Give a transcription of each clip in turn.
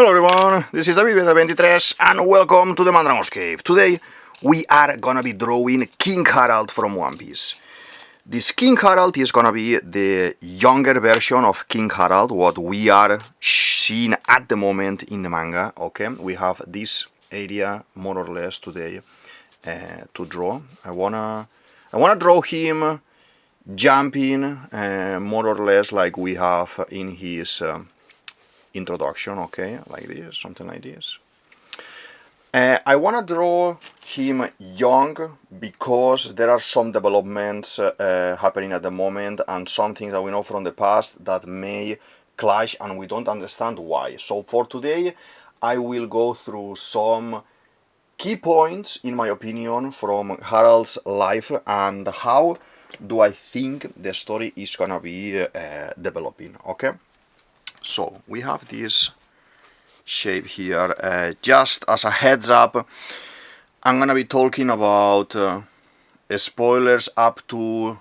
Hello everyone, this is DavidViadel23 and welcome to the Mandrago's Cave. Today we are gonna be drawing King Harald from One Piece. This King Harald is gonna be the younger version of King Harald, what we are seeing at the moment in the manga, okay? We have this area more or less today to draw. I wanna draw him jumping more or less like we have in his introduction, okay, like this, something like this. I want to draw him young because there are some developments happening at the moment and some things that we know from the past that may clash and we don't understand why. So for today I will go through some key points, in my opinion, from Harald's life and how do I think the story is gonna be developing, okay? So we have this shape here. Just as a heads up, I'm gonna be talking about spoilers up to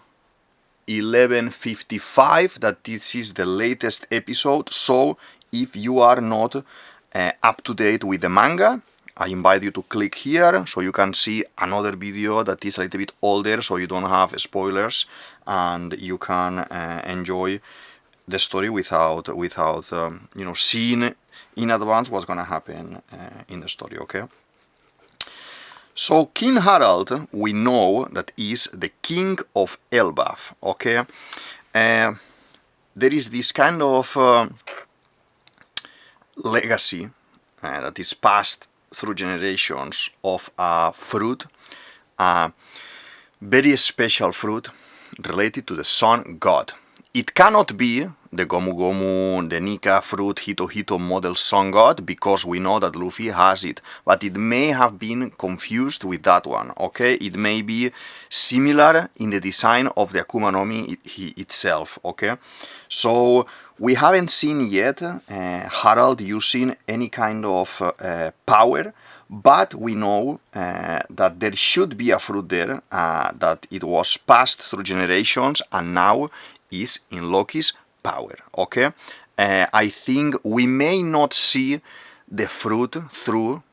11:55, that this is the latest episode. So if you are not up to date with the manga, I invite you to click here so you can see another video that is a little bit older, so you don't have spoilers and you can enjoy the story without you know, seeing in advance what's gonna happen in the story, okay? So King Harald, we know that is the king of Elbaf, okay? There is this kind of legacy that is passed through generations of a fruit, a very special fruit related to the sun god. It cannot be the Gomu Gomu, the Nika fruit, Hito Hito model sun god, because we know that Luffy has it, but it may have been confused with that one, okay? It may be similar in the design of the Akuma no Mi itself, okay? So we haven't seen yet Harald using any kind of power, but we know that there should be a fruit there, that it was passed through generations and now is in Loki's power, okay? I think we may not see the fruit through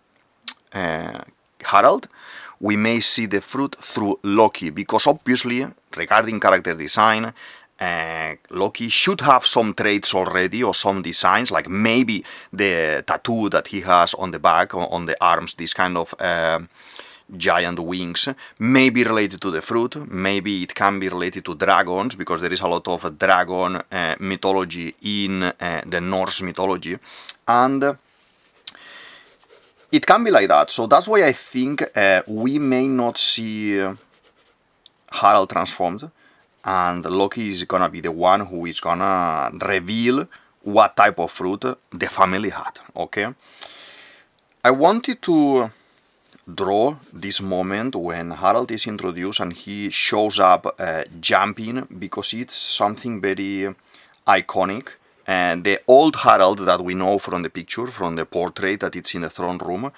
Harald, we may see the fruit through Loki, because obviously, regarding character design, Loki should have some traits already or some designs, like maybe the tattoo that he has on the back, on the arms, this kind of giant wings, may be related to the fruit, maybe it can be related to dragons, because there is a lot of dragon mythology in the Norse mythology, and it can be like that. So that's why I think we may not see Harald transformed, and Loki is gonna be the one who is gonna reveal what type of fruit the family had, okay? I wanted to draw this moment when Harald is introduced and he shows up jumping, because it's something very iconic. And the old Harald that we know from the picture, from the portrait that it's in the throne room,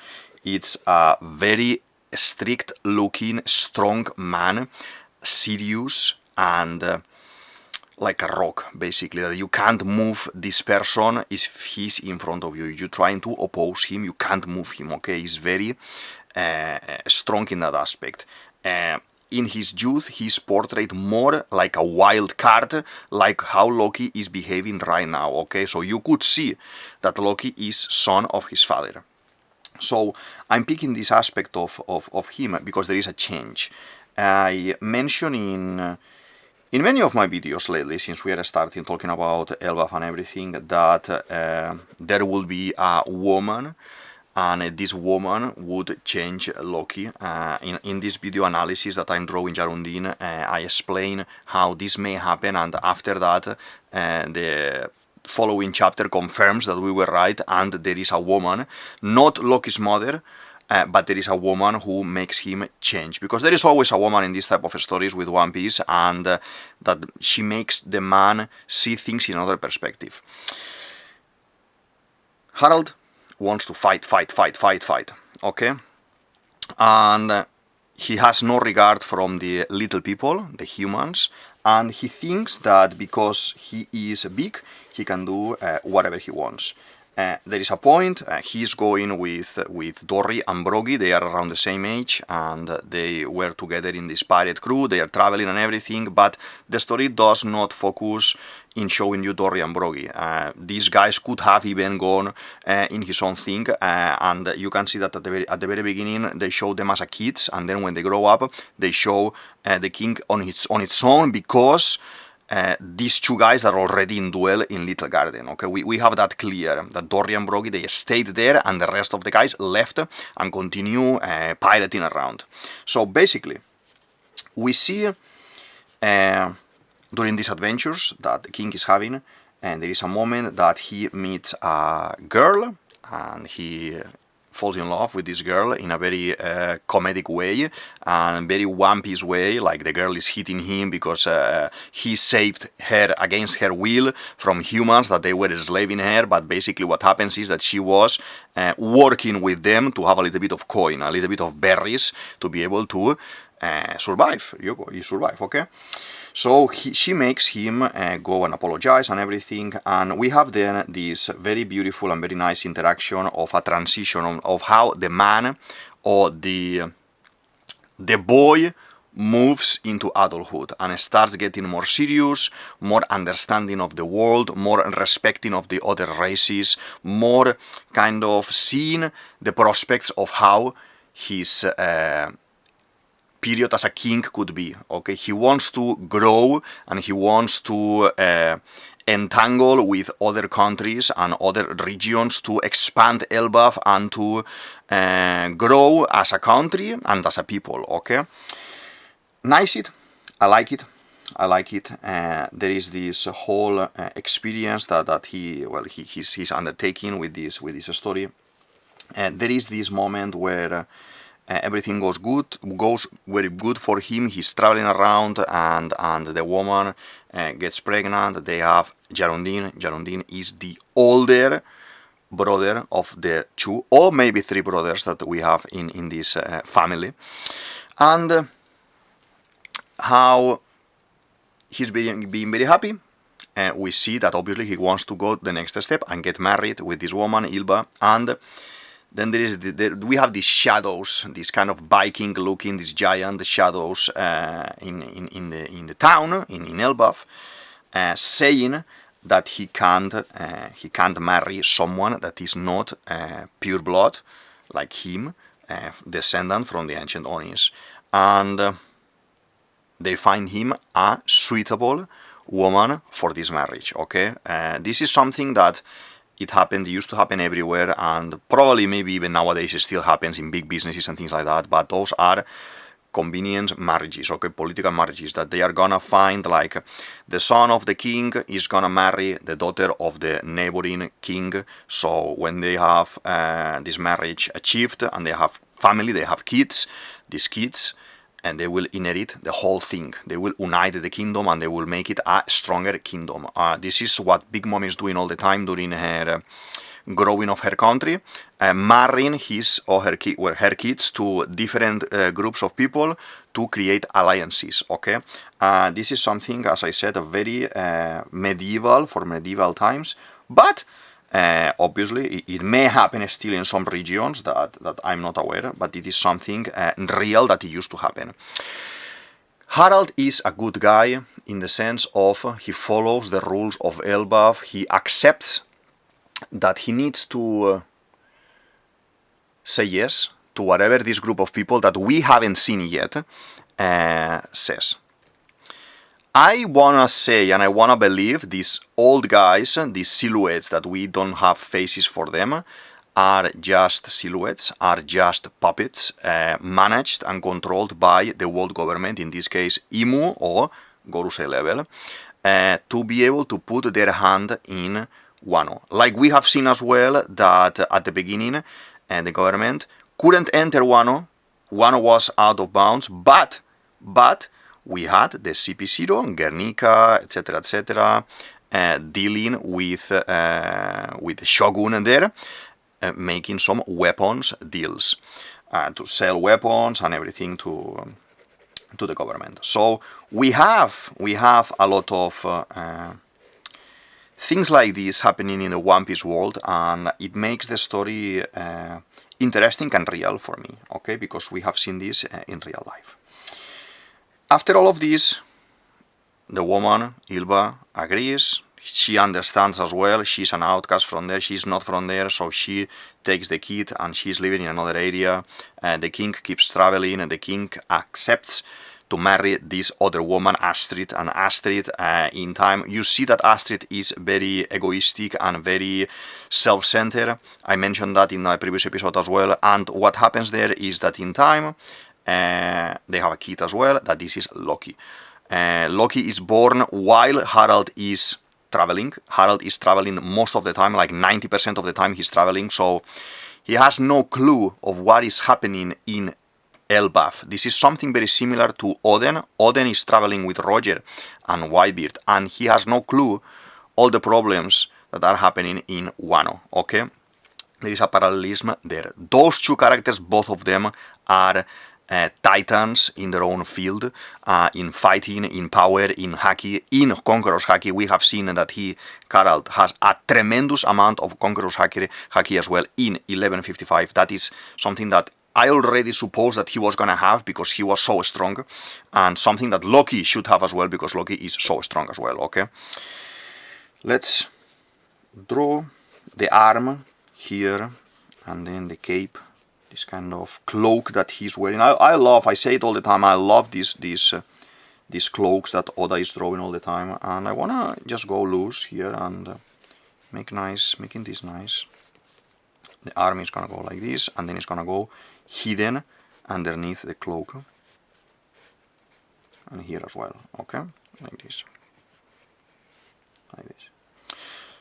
it's a very strict looking, strong man, serious and like a rock, basically, that you can't move this person if he's in front of you. You're trying to oppose him, you can't move him, okay? He's very strong in that aspect. In his youth, he's portrayed more like a wild card, like how Loki is behaving right now, okay? So you could see that Loki is son of his father. So I'm picking this aspect of him because there is a change. I mentioned in many of my videos lately, since we are starting talking about Elbaf and everything, that there will be a woman, and this woman would change Loki. In this video analysis that I'm drawing Jarundin, I explain how this may happen, and after that the following chapter confirms that we were right, and there is a woman, not Loki's mother, but there is a woman who makes him change, because there is always a woman in this type of stories with One Piece, and that she makes the man see things in another perspective. Harald wants to fight, okay? And he has no regard from the little people, the humans, and he thinks that because he is big, he can do whatever he wants. there is a point, he's going with Dory and Buggy. They are around the same age, and they were together in this pirate crew. They are traveling and everything, but the story does not focus in showing you Dory and Buggy. These guys could have even gone in his own thing, and you can see that at the very beginning they show them as a kids, and then when they grow up, they show the king on its own, because these two guys are already in duel in Little Garden. Okay, we have that clear, that Dory and Buggy, they stayed there, and the rest of the guys left and continue pirating around. So basically, we see during these adventures that the king is having, and there is a moment that he meets a girl, and he falls in love with this girl in a very comedic way, and very One Piece way, like the girl is hitting him because he saved her against her will from humans that they were enslaving her, but basically what happens is that she was working with them to have a little bit of coin, a little bit of berries, to be able to survive. You survive, okay? So she makes him go and apologize and everything, and we have then this very beautiful and very nice interaction of a transition of how the man or the boy moves into adulthood and starts getting more serious, more understanding of the world, more respecting of the other races, more kind of seeing the prospects of how his period as a king could be. Okay, he wants to grow, and he wants to entangle with other countries and other regions to expand Elbaf and to grow as a country and as a people. Okay, nice it. I like it. I like it. There is this whole experience that he's undertaking with this story. There is this moment where everything goes very good for him. He's traveling around, and the woman gets pregnant. They have Gerondine. Gerondine is the older brother of the two, or maybe three brothers that we have in this family. And how he's being very happy. We see that obviously he wants to go the next step and get married with this woman, Ilba, and then there is we have these shadows, this kind of Viking looking, these giant shadows in the town in Elbaf, saying that he can't marry someone that is not pure blood like him, descendant from the ancient Onis, and they find him a suitable woman for this marriage. Okay, this is something that it used to happen everywhere, and probably maybe even nowadays it still happens in big businesses and things like that, but those are convenience marriages, okay, political marriages, that they are gonna find, like, the son of the king is gonna marry the daughter of the neighboring king, so when they have this marriage achieved and they have family, they have kids, these kids, and they will inherit the whole thing. They will unite the kingdom, and they will make it a stronger kingdom. This is what Big Mom is doing all the time during her growing of her country, marrying his or her kids to different groups of people to create alliances. Okay, this is something, as I said, very medieval, for medieval times, but obviously it may happen still in some regions that I'm not aware, but it is something real that it used to happen. Harald is a good guy in the sense of he follows the rules of Elbaf. He accepts that he needs to say yes to whatever this group of people that we haven't seen yet says. I wanna say, and I wanna believe, these old guys, these silhouettes that we don't have faces for them, are just silhouettes, are just puppets, managed and controlled by the world government, in this case Imu or Gorusei level, to be able to put their hand in Wano. Like we have seen as well that at the beginning the government couldn't enter Wano. Wano was out of bounds, but we had the CP0, Guernica, etc., dealing with the shogun there, making some weapons deals to sell weapons and everything to the government. So we have a lot of things like this happening in the One Piece world, and it makes the story interesting and real for me, okay, because we have seen this in real life. After all of this, the woman, Ilba, agrees. She understands as well, she's an outcast from there, she's not from there, so she takes the kid and she's living in another area. The king keeps traveling, and the king accepts to marry this other woman, Astrid. And Astrid, in time, you see that Astrid is very egoistic and very self-centered. I mentioned that in my previous episode as well. And what happens there is that in time, they have a kid as well, that this is Loki. Loki is born while Harald is traveling. Harald is traveling most of the time, like 90% of the time he's traveling, so he has no clue of what is happening in Elbaf. This is something very similar to Oden. Oden is traveling with Roger and Whitebeard, and he has no clue all the problems that are happening in Wano, okay? There is a parallelism there. Those two characters, both of them are titans in their own field, in fighting, in power, in Haki. In Conqueror's Haki, we have seen that Harald, has a tremendous amount of Conqueror's Haki as well in 1155. That is something that I already suppose that he was gonna have because he was so strong, and something that Loki should have as well because Loki is so strong as well, okay? Let's draw the arm here, and then the cape, this kind of cloak that he's wearing. I say it all the time, I love these cloaks that Oda is drawing all the time, and I wanna just go loose here and making this nice. The arm is gonna go like this, and then it's gonna go hidden underneath the cloak, and here as well, okay, like this.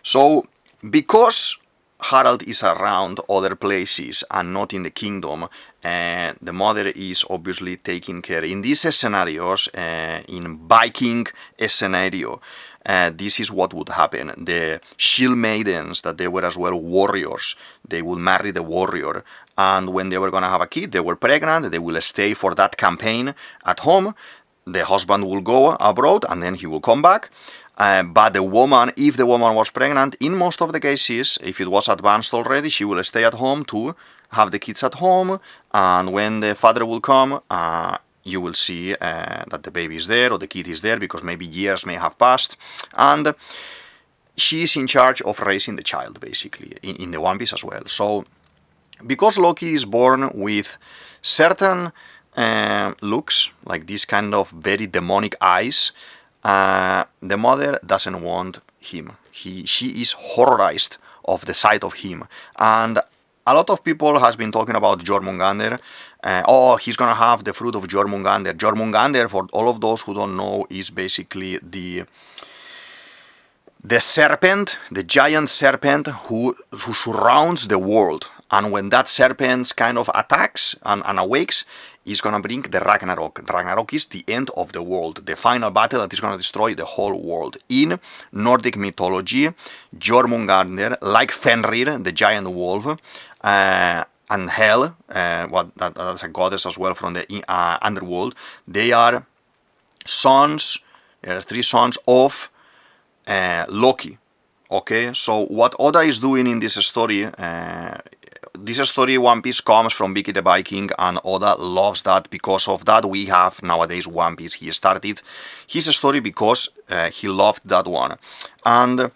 So because Harald is around other places and not in the kingdom, the mother is obviously taking care. In these scenarios, in Viking scenario, this is what would happen. The shield maidens, that they were as well warriors, they will marry the warrior, and when they were gonna have a kid, they were pregnant, they will stay for that campaign at home. The husband will go abroad and then he will come back. But the woman, if the woman was pregnant, in most of the cases, if it was advanced already, she will stay at home to have the kids at home, and when the father will come, you will see that the baby is there or the kid is there, because maybe years may have passed, and she is in charge of raising the child, basically, in the One Piece as well. So, because Loki is born with certain looks, like this kind of very demonic eyes, the mother doesn't want him. She is horrorized of the sight of him, and a lot of people has been talking about Jormungandr. He's gonna have the fruit of Jormungandr. Jormungandr, for all of those who don't know, is basically the serpent, the giant serpent who surrounds the world. And when that serpent kind of attacks and awakes, is going to bring the Ragnarok. Ragnarok is the end of the world, the final battle that is going to destroy the whole world. In Nordic mythology, Jormungandr, like Fenrir, the giant wolf, and Hel, that's a goddess as well from the underworld, they are sons, there are 3 sons of Loki. Okay, so what Oda is doing in this story, One Piece comes from Vicky the Viking, and Oda loves that. Because of that, we have nowadays One Piece. He started his story because he loved that one. And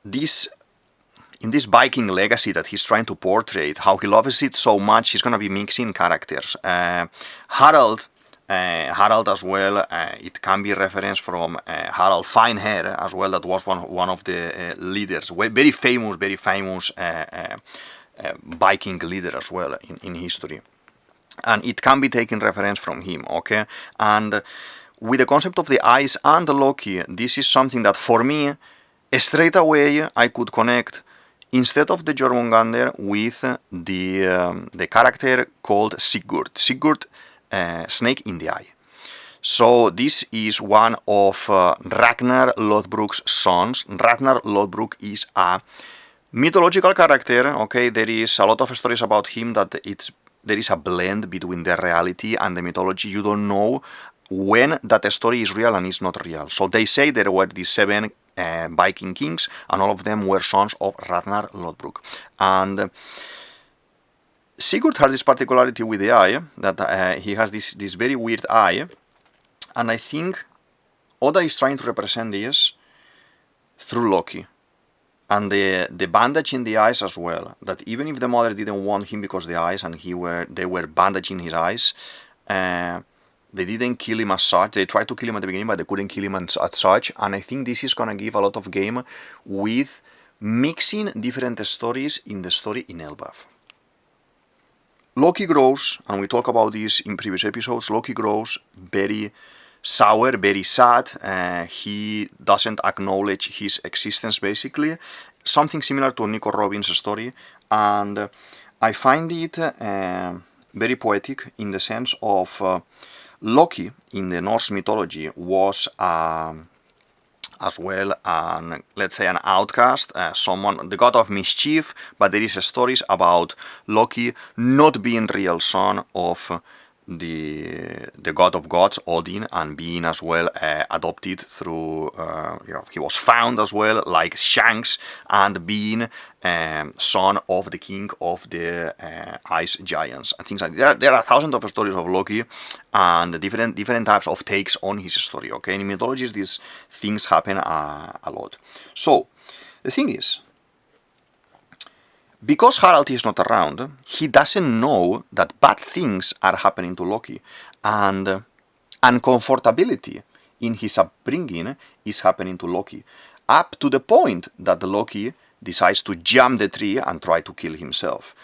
in this Viking legacy that he's trying to portray, how he loves it so much, he's going to be mixing characters. Harald as well, it can be referenced from Harald Finehair as well, that was one of the leaders, very famous Viking leader as well in history. And it can be taken reference from him, okay? And with the concept of the eyes and the Loki, this is something that for me, straight away, I could connect, instead of the Jormungandr, with the character called Sigurd. Sigurd, snake in the eye. So this is one of Ragnar Lothbrok's sons. Ragnar Lothbrok is a mythological character, okay? There is a lot of stories about him that there is a blend between the reality and the mythology. You don't know when that story is real and is not real. So they say there were these 7 Viking kings, and all of them were sons of Ragnar Lodbrok. And Sigurd has this particularity with the eye, that he has this very weird eye, and I think Oda is trying to represent this through Loki. And the bandage in the eyes as well, that even if the mother didn't want him because the eyes, and they were bandaging his eyes, they didn't kill him as such. They tried to kill him at the beginning, but they couldn't kill him as such. And I think this is going to give a lot of game with mixing different stories in the story in Elbaf. Loki grows, and we talk about this in previous episodes, Loki grows very sour, very sad. He doesn't acknowledge his existence, basically. Something similar to Nico Robin's story. And I find it very poetic in the sense of Loki in the Norse mythology was as well let's say an outcast, someone, the god of mischief, but there is stories about Loki not being real son of the god of gods, Odin, and being as well adopted through, he was found as well, like Shanks, and being son of the king of the ice giants and things like that. There are thousands of stories of Loki and different types of takes on his story. Okay, in mythologies these things happen a lot. So the thing is, because Harald is not around, he doesn't know that bad things are happening to Loki, and uncomfortability in his upbringing is happening to Loki, up to the point that Loki decides to jump the tree and try to kill himself.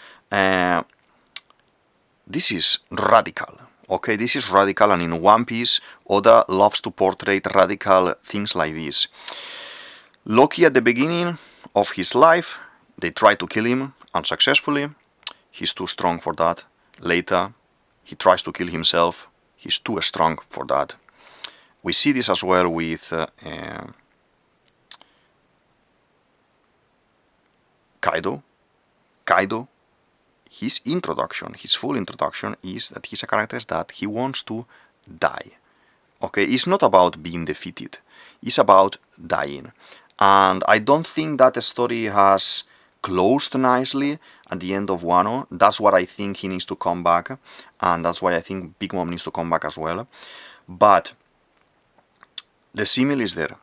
This is radical. Okay, this is radical, and in One Piece, Oda loves to portray radical things like this. Loki at the beginning of his life, they try to kill him unsuccessfully. He's too strong for that. Later, he tries to kill himself. He's too strong for that. We see this as well with Kaido. Kaido, his introduction, his full introduction is that he's a character that he wants to die. Okay, it's not about being defeated. It's about dying. And I don't think that the story has closed nicely at the end of Wano. That's what I think he needs to come back, and that's why I think Big Mom needs to come back as well. But the simile is there.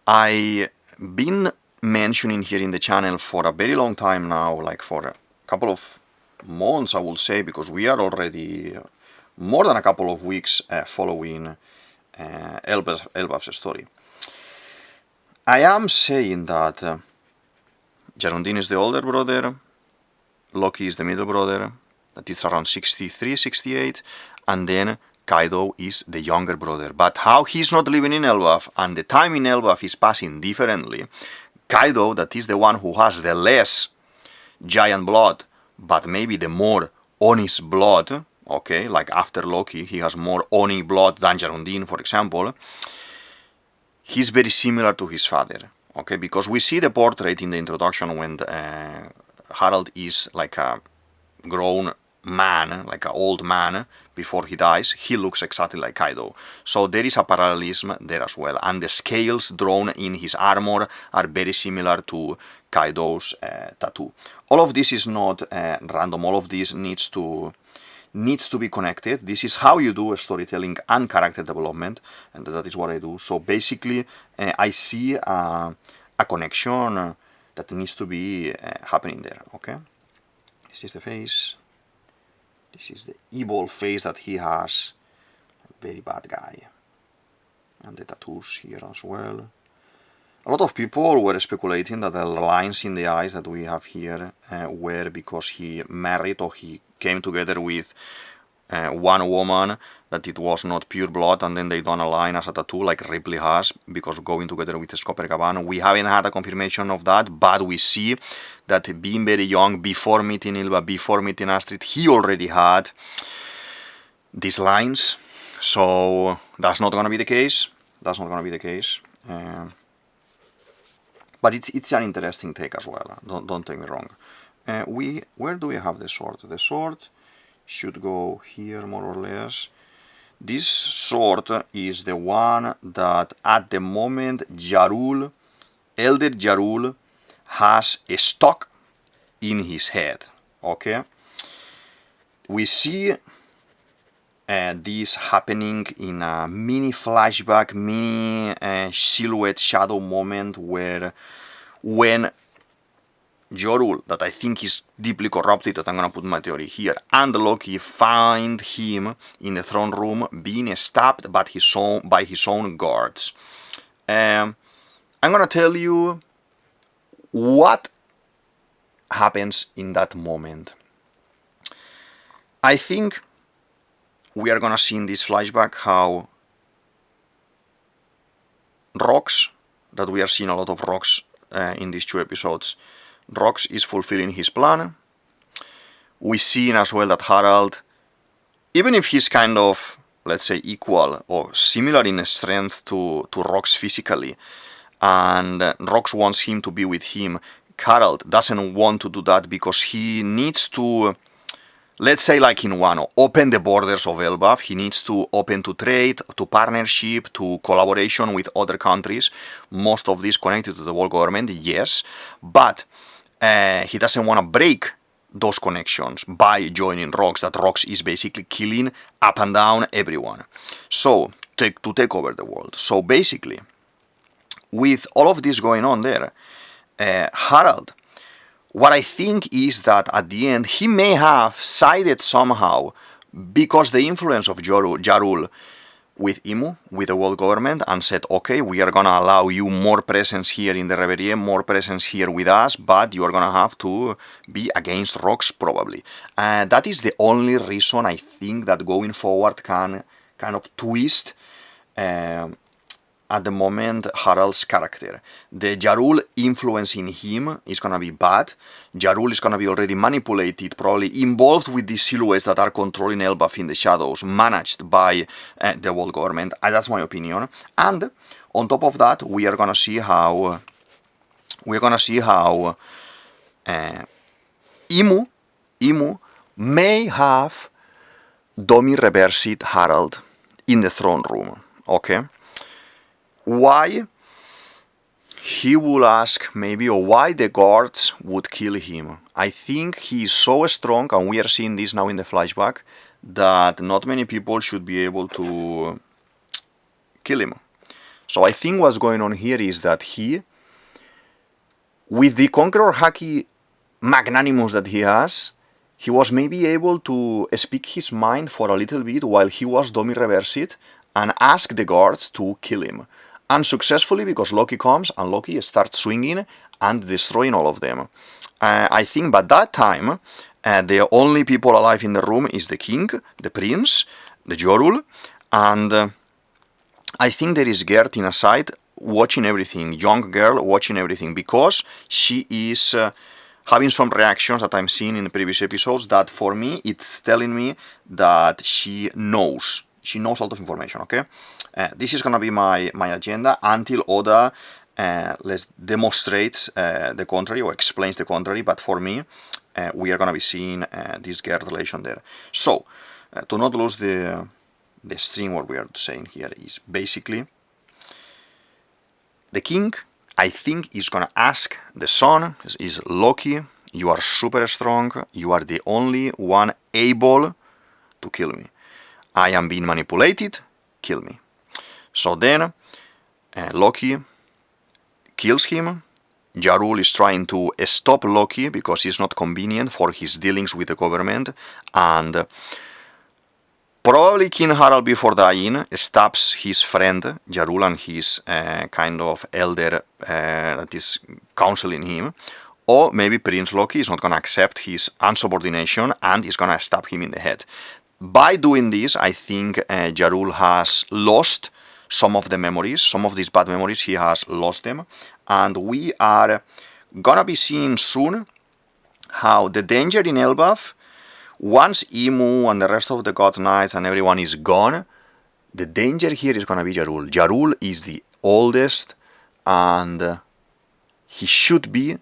I've been mentioning here in the channel for a very long time now, like for a couple of months I will say, because we are already more than a couple of weeks following Elbaf's story. I am saying that Gerondine is the older brother, Loki is the middle brother, that is around 63, 68, and then Kaido is the younger brother. But how he's not living in Elbaf, and the time in Elbaf is passing differently, Kaido, that is the one who has the less giant blood, but maybe the more Oni's blood, okay, like after Loki, he has more Oni blood than Gerondine, for example, he's very similar to his father. Okay, because we see the portrait in the introduction when Harald is like a grown man, like an old man, before he dies. He looks exactly like Kaido. So there is a parallelism there as well. And the scales drawn in his armor are very similar to Kaido's tattoo. All of this is not random. All of this needs to be connected. This is how you do storytelling and character development, and that is what I do. So basically, I see a connection that needs to be happening there. Okay, this is the face. This is the evil face that he has. Very bad guy. And the tattoos here as well. A lot of people were speculating that the lines in the eyes that we have here were because he married or he came together with one woman, that it was not pure blood, and then they done a line as a tattoo like Ripley has, because going together with Copacabana. We haven't had a confirmation of that, but we see that being very young, before meeting Ylva, before meeting Astrid, he already had these lines. So that's not going to be the case. That's not going to be the case. But it's an interesting take as well. Don't take me wrong. Where do we have the sword? The sword should go here more or less. This sword is the one that at the moment Elder Jarul has stuck in his head. Okay, we see this happening in a mini flashback, mini silhouette shadow moment where when Jorul, that I think is deeply corrupted, that I'm gonna put my theory here, and Loki find him in the throne room being stabbed by his own guards. I'm gonna tell you what happens in that moment. I think we are gonna see in this flashback how Rox, that we are seeing a lot of Rox in these 2 episodes, Rox is fulfilling his plan. We see as well that Harald, even if he's kind of, let's say, equal or similar in strength to Rox physically, and Rox wants him to be with him, Harald doesn't want to do that because he needs to, let's say like in Wano, open the borders of Elbaf. He needs to open to trade, to partnership, to collaboration with other countries. Most of this connected to the world government, yes, but he doesn't want to break those connections by joining Rox, that Rox is basically killing up and down everyone. So, to take over the world. So basically, with all of this going on there, Harald, what I think is that at the end he may have sided somehow because the influence of Jarul with Imu, with the world government, and said, okay, we are gonna allow you more presence here in the Reverie, more presence here with us, but you are gonna have to be against Rox probably. That is the only reason I think that going forward can kind of twist at the moment Harald's character. The Jarul influence in him is gonna be bad. Jarul is gonna be already manipulated, probably involved with these silhouettes that are controlling Elbaf in the shadows, managed by the world government. That's my opinion. And on top of that, we are gonna see how Imu may have dummy reversed Harald in the throne room. Okay. Why he will ask maybe, or why the guards would kill him. I think he is so strong, and we are seeing this now in the flashback, that not many people should be able to kill him. So I think what's going on here is that he, with the Conqueror Haki magnanimous that he has, he was maybe able to speak his mind for a little bit while he was dummy reversed and ask the guards to kill him. Unsuccessfully, because Loki comes and Loki starts swinging and destroying all of them. I think by that time, the only people alive in the room is the king, the prince, the Jorul, and I think there is Gert in a side watching everything, young girl watching everything, because she is having some reactions that I'm seeing in the previous episodes that for me, it's telling me that she knows a lot of information, okay? This is gonna be my agenda until Oda demonstrates the contrary or explains the contrary, but for me, we are gonna be seeing this Gert relation there. So, to not lose the stream, what we are saying here is basically the king, I think, is gonna ask the son, is Loki, you are super strong, you are the only one able to kill me. I am being manipulated, kill me. So then, Loki kills him. Jarul is trying to stop Loki because it's not convenient for his dealings with the government, and probably King Harald, before dying, stabs his friend Jarul and his kind of elder that is counseling him. Or maybe Prince Loki is not going to accept his unsubordination and is going to stab him in the head. By doing this, I think Jarul has lost some of the memories, some of these bad memories, he has lost them. And we are gonna be seeing soon how the danger in Elbaf, once Imu and the rest of the God Knights and everyone is gone, the danger here is gonna be Jarul. Jarul is the oldest and he should be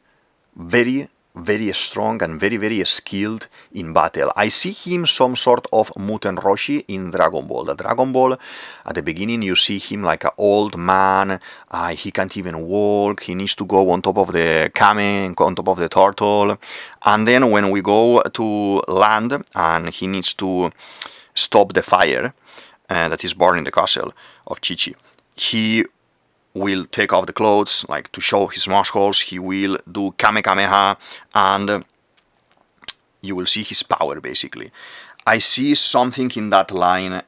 very very strong and very skilled in battle. I see him some sort of Muten Roshi in Dragon Ball. The Dragon Ball, at the beginning you see him like an old man, he can't even walk, he needs to go on top of the kame, on top of the turtle, and then when we go to land and he needs to stop the fire that is burning the castle of Chi-Chi, he will take off the clothes, like to show his muscles, he will do Kamehameha, and you will see his power, basically. I see something in that line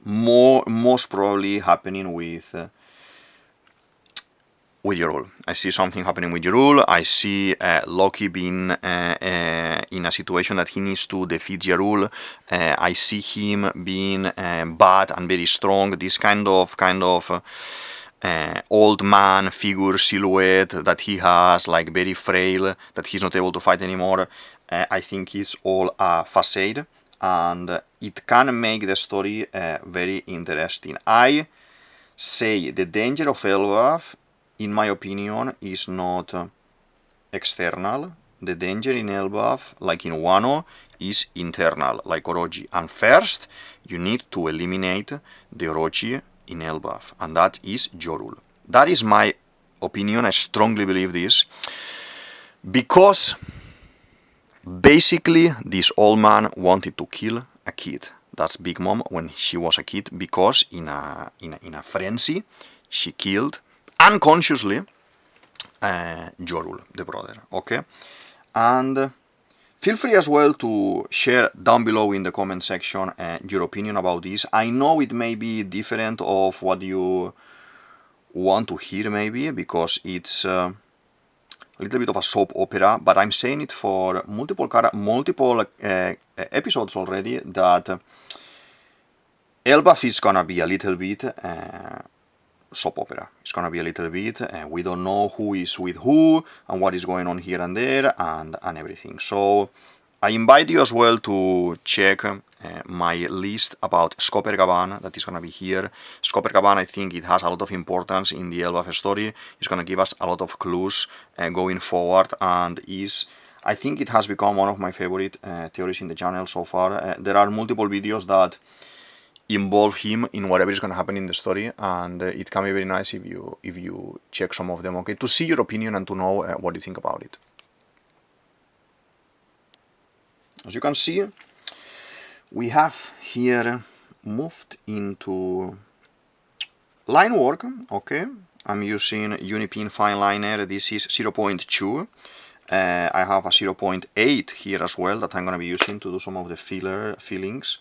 most probably happening with Yorul. I see something happening with Yorul. I see Loki being in a situation that he needs to defeat Yorul. I see him being bad and very strong. This kind of old man figure silhouette that he has, like very frail, that he's not able to fight anymore. I think it's all a facade, and it can make the story very interesting. I say the danger of Elbaf, in my opinion, is not external. The danger in Elbaf, like in Wano, is internal, like Orochi. And first, you need to eliminate the Orochi in Elbaf, and that is Yorul. That is my opinion. I strongly believe this, because basically this old man wanted to kill a kid. That's Big Mom when she was a kid, because in a frenzy she killed unconsciously Yorul, the brother. Okay, and feel free as well to share down below in the comment section your opinion about this. I know it may be different of what you want to hear, maybe, because it's a little bit of a soap opera, but I'm saying it for multiple episodes already, that Elbaf is gonna be a little bit soap opera. It's gonna be a little bit, we don't know who is with who and what is going on here and there and everything. So I invite you as well to check my list about Skoppergaban that is gonna be here. Skoppergaban, I think it has a lot of importance in the Elbaf story. It's gonna give us a lot of clues going forward, and I think it has become one of my favorite theories in the channel so far. There are multiple videos that involve him in whatever is going to happen in the story, and it can be very nice if you check some of them, okay, to see your opinion and to know what you think about it. As you can see, we have here moved into Linework. Okay, I'm using Unipin Fine Liner. This is 0.2. I have a 0.8 here as well that I'm going to be using to do some of the fillings.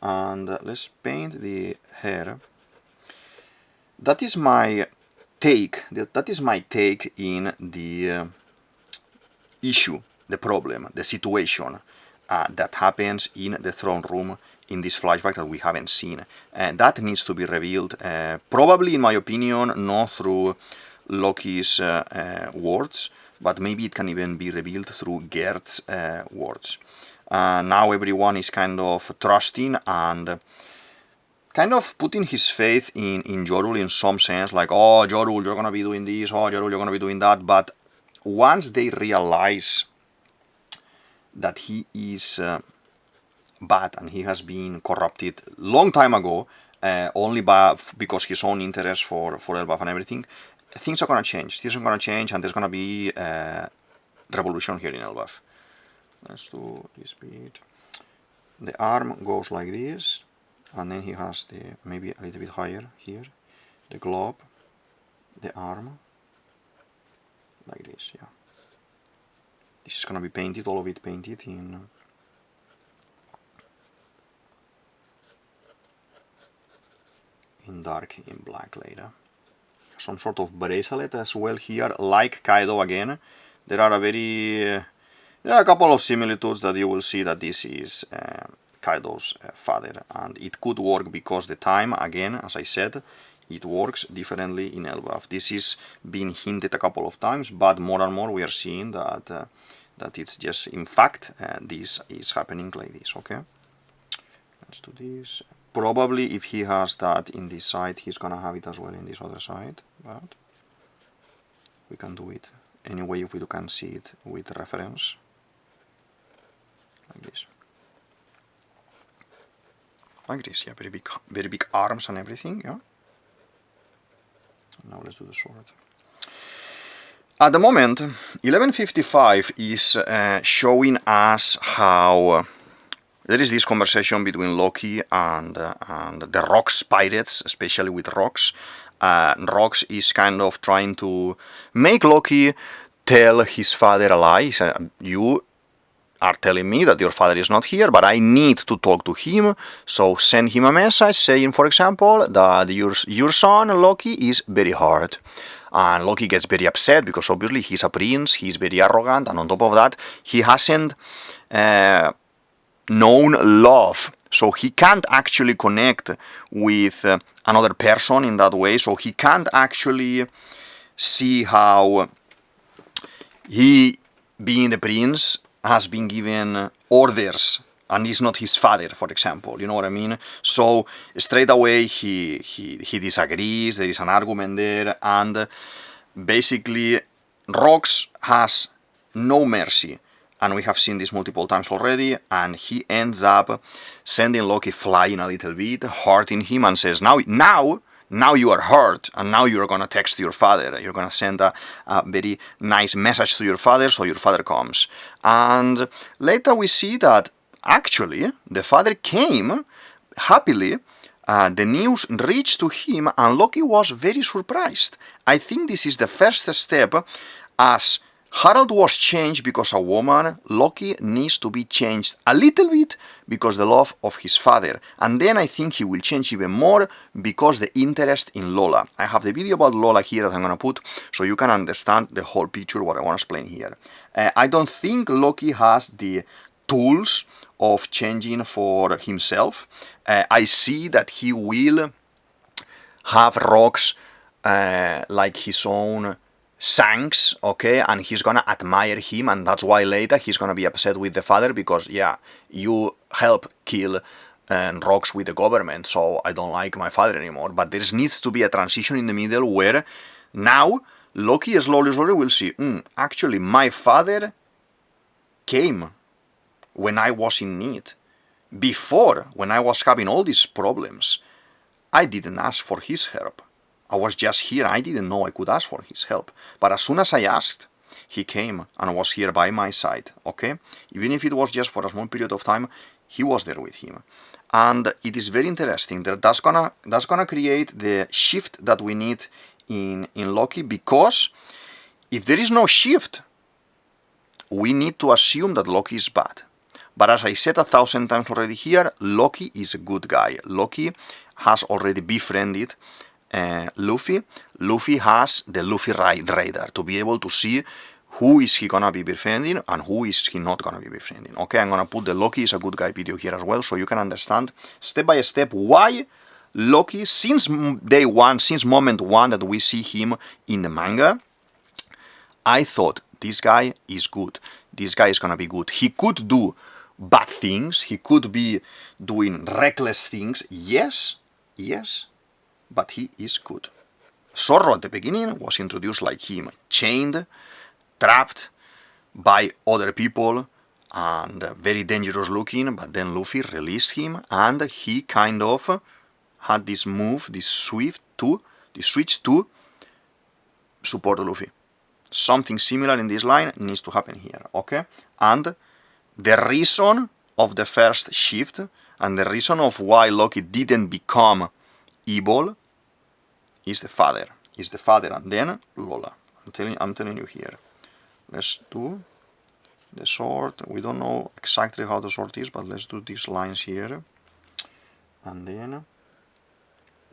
And let's paint the hair. That is my take. That is my take in the issue, the problem, the situation that happens in the throne room in this flashback that we haven't seen. And that needs to be revealed, probably, in my opinion, not through Loki's words, but maybe it can even be revealed through Gert's words. Now everyone is kind of trusting and kind of putting his faith in Yorul in some sense, like, oh, Yorul, you're gonna be doing this, oh, Yorul, you're gonna be doing that. But once they realize that he is bad and he has been corrupted long time ago, only because his own interest for Elbaf and everything, things are gonna change. Things are gonna change, and there's gonna be revolution here in Elbaf. Let's do this bit. The arm goes like this, and then he has maybe a little bit higher here, the glove, the arm, like this, yeah. This is gonna be painted, all of it painted in dark, in black later. Some sort of bracelet as well here, like Kaido again. There are a couple of similitudes that you will see that this is Kaido's father, and it could work because the time, again, as I said, it works differently in Elbaf. This is being hinted a couple of times, but more and more we are seeing that it's just, in fact, this is happening like this, okay? Let's do this. Probably if he has that in this side, he's gonna have it as well in this other side, but we can do it anyway if we can see it with reference, like this. Like this, yeah, very big arms and everything, yeah. Now let's do the sword. At the moment, 1155 is showing us how there is this conversation between Loki and the Rocks pirates, especially with Rocks. Rocks is kind of trying to make Loki tell his father a lie. He said, you are telling me that your father is not here, but I need to talk to him, so send him a message saying, for example, that your son, Loki, is very hard. And Loki gets very upset because obviously he's a prince, he's very arrogant, and on top of that, he hasn't known love. So he can't actually connect with another person in that way, so he can't actually see how he, being the prince, has been given orders and is not his father, for example, you know what I mean? So straight away he disagrees, there is an argument there, and basically Rocks has no mercy, and we have seen this multiple times already, and he ends up sending Loki flying a little bit, hurting him, and says, now you are hurt, and now you're gonna text your father. You're gonna send a very nice message to your father, so your father comes. And later we see that actually the father came happily. The news reached to him, and Loki was very surprised. I think this is the first step. As Harald was changed because a woman, Loki needs to be changed a little bit because the love of his father. And then I think he will change even more because the interest in Lola. I have the video about Lola here that I'm going to put so you can understand the whole picture, what I want to explain here. I don't think Loki has the tools of changing for himself. I see that he will have Rocks like his own Shanks, okay, and he's gonna admire him, and that's why later he's gonna be upset with the father because, yeah, you help kill Rocks with the government, so I don't like my father anymore. But there needs to be a transition in the middle where now Loki slowly will see, actually my father came when I was in need. Before, when I was having all these problems, I didn't ask for his help. I was just here, I didn't know I could ask for his help. But as soon as I asked, he came and was here by my side, okay? Even if it was just for a small period of time, he was there with him. And it is very interesting that that's gonna create the shift that we need in Loki, because if there is no shift, we need to assume that Loki is bad. But as I said 1,000 times already here, Loki is a good guy. Loki has already befriended Luffy. Luffy has the Luffy radar to be able to see who is he gonna be befriending and who is he not gonna be befriending. Okay, I'm gonna put the Loki is a good guy video here as well, so you can understand step by step why Loki, since day one, since moment one that we see him in the manga, I thought this guy is good. This guy is gonna be good. He could do bad things. He could be doing reckless things. Yes, but he is good. Zorro at the beginning was introduced like him, chained, trapped by other people, and very dangerous looking, but then Luffy released him, and he kind of had this move, this switch to support Luffy. Something similar in this line needs to happen here, okay? And the reason of the first shift, and the reason of why Loki didn't become evil, is the father, and then Lola. I'm telling you here. Let's do the sword. We don't know exactly how the sword is, but let's do these lines here, and then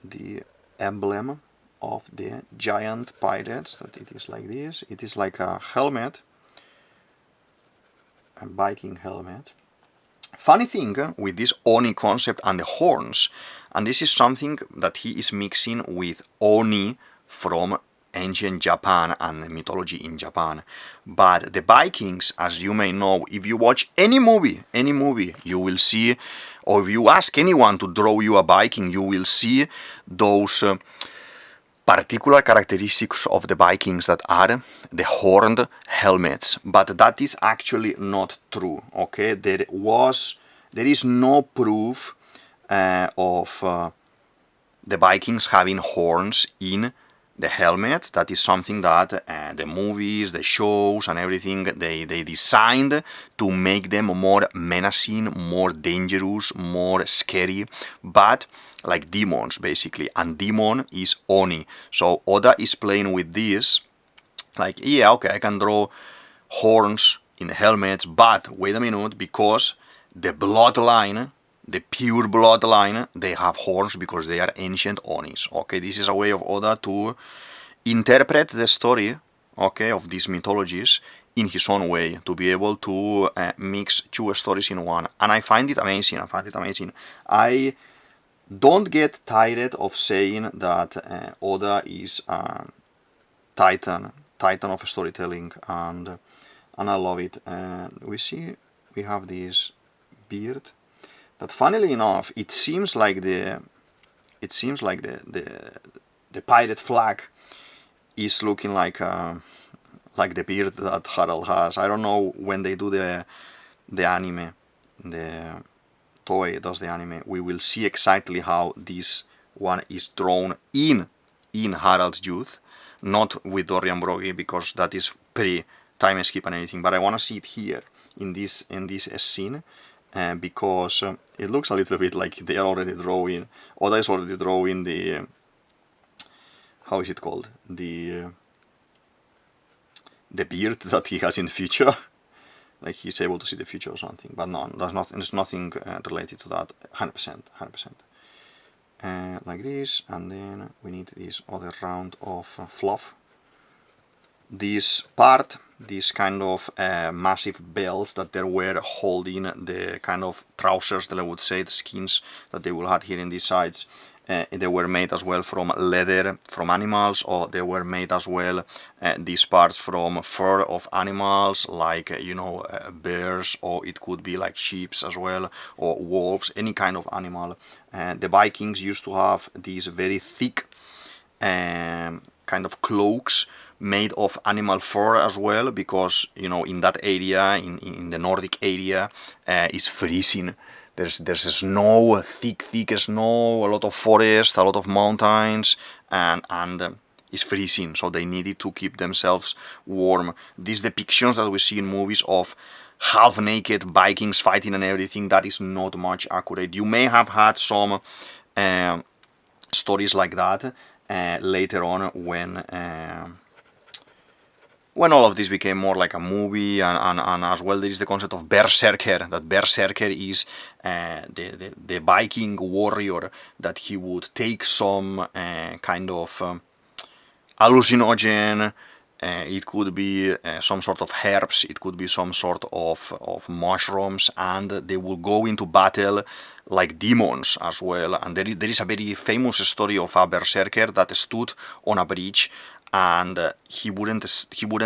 the emblem of the giant pirates. That it is like this. It is like a helmet, a Viking helmet. Funny thing with this Oni concept and the horns, and this is something that he is mixing with Oni from ancient Japan and the mythology in Japan. But the Vikings, as you may know, if you watch any movie, you will see, or if you ask anyone to draw you a Viking, you will see those particular characteristics of the Vikings that are the horned helmets, but that is actually not true. Okay, there is no proof of the Vikings having horns in the helmet. That is something that the movies, the shows, and everything they designed to make them more menacing, more dangerous, more scary, but like demons basically. And demon is Oni. So Oda is playing with this, like, yeah, okay, I can draw horns in the helmets, but wait a minute, because the bloodline, the pure bloodline, they have horns because they are ancient Onis. Okay, this is a way of Oda to interpret the story, okay, of these mythologies in his own way, to be able to mix two stories in one. And I find it amazing. I don't get tired of saying that Oda is a titan of storytelling, and I love it. We have this beard. But funnily enough, it seems like the pirate flag is looking like the beard that Harald has. I don't know when they do the anime, the Toei does the anime. We will see exactly how this one is drawn in Harald's youth, not with Dorian Broggy, because that is pre-time skip and anything. But I want to see it here in this scene. Because it looks a little bit like they are already drawing, Oda is already drawing the, how is it called, the beard that he has in the future, like he's able to see the future or something, but no, there's nothing related to that, 100%, like this, and then we need this other round of fluff. This part, these kind of massive belts that they were holding the kind of trousers that I would say, the skins that they will have here in these sides, they were made as well from leather from animals, or they were made as well, these parts from fur of animals, like bears, or it could be like sheep as well, or wolves, any kind of animal. The Vikings used to have these very thick kind of cloaks made of animal fur as well, because in that area, in the Nordic area, is freezing. There's snow, thick snow, a lot of forest, a lot of mountains, and it's freezing, so they needed to keep themselves warm. These depictions that we see in movies of half-naked Vikings fighting and everything, that is not much accurate. You may have had some stories like that later on when all of this became more like a movie, and as well there is the concept of berserker, that berserker is the Viking warrior, that he would take some kind of hallucinogen, it could be some sort of herbs, it could be some sort of mushrooms, and they will go into battle like demons as well. And there is a very famous story of a berserker that stood on a bridge, and he wouldn't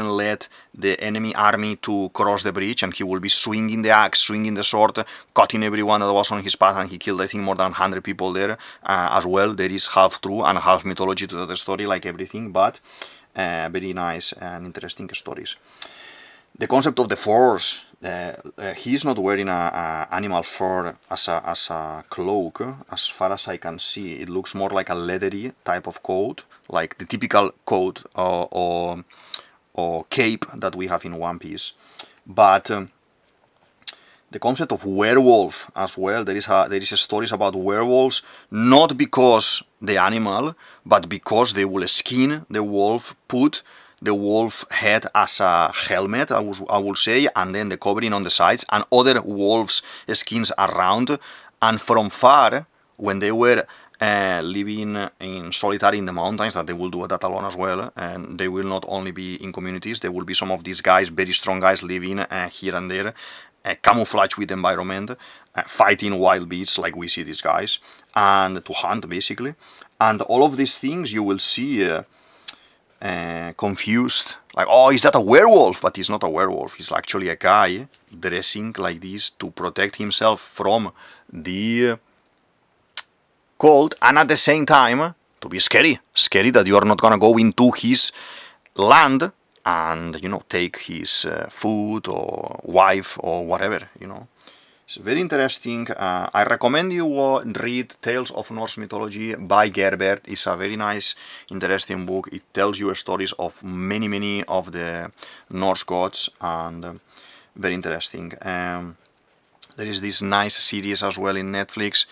let the enemy army to cross the bridge, and he will be swinging the axe, swinging the sword, cutting everyone that was on his path, and he killed, I think, more than 100 people there as well. There is half true and half mythology to the story, like everything, but very nice and interesting stories. The concept of the force, he's not wearing a animal fur as a cloak, as far as I can see. It looks more like a leathery type of coat, like the typical coat or cape that we have in One Piece. But the concept of werewolf as well, there is stories about werewolves, not because the animal, but because they will skin the wolf, put the wolf head as a helmet, I will say, and then the covering on the sides, and other wolves' skins around. And from far, when they were living in solitary in the mountains, that they will do that alone as well, and they will not only be in communities, there will be some of these guys, very strong guys, living here and there, camouflage with the environment, fighting wild beasts like we see these guys, and to hunt basically. And all of these things you will see confused, like, oh, is that a werewolf? But he's not a werewolf, he's actually a guy dressing like this to protect himself from the cold, and at the same time be scary that you are not gonna go into his land and, you know, take his food or wife or whatever, you know. It's very interesting. I recommend you read Tales of Norse Mythology by Gerbert. It's a very nice, interesting book. It tells you stories of many of the Norse gods, and very interesting. There is this nice series as well in Netflix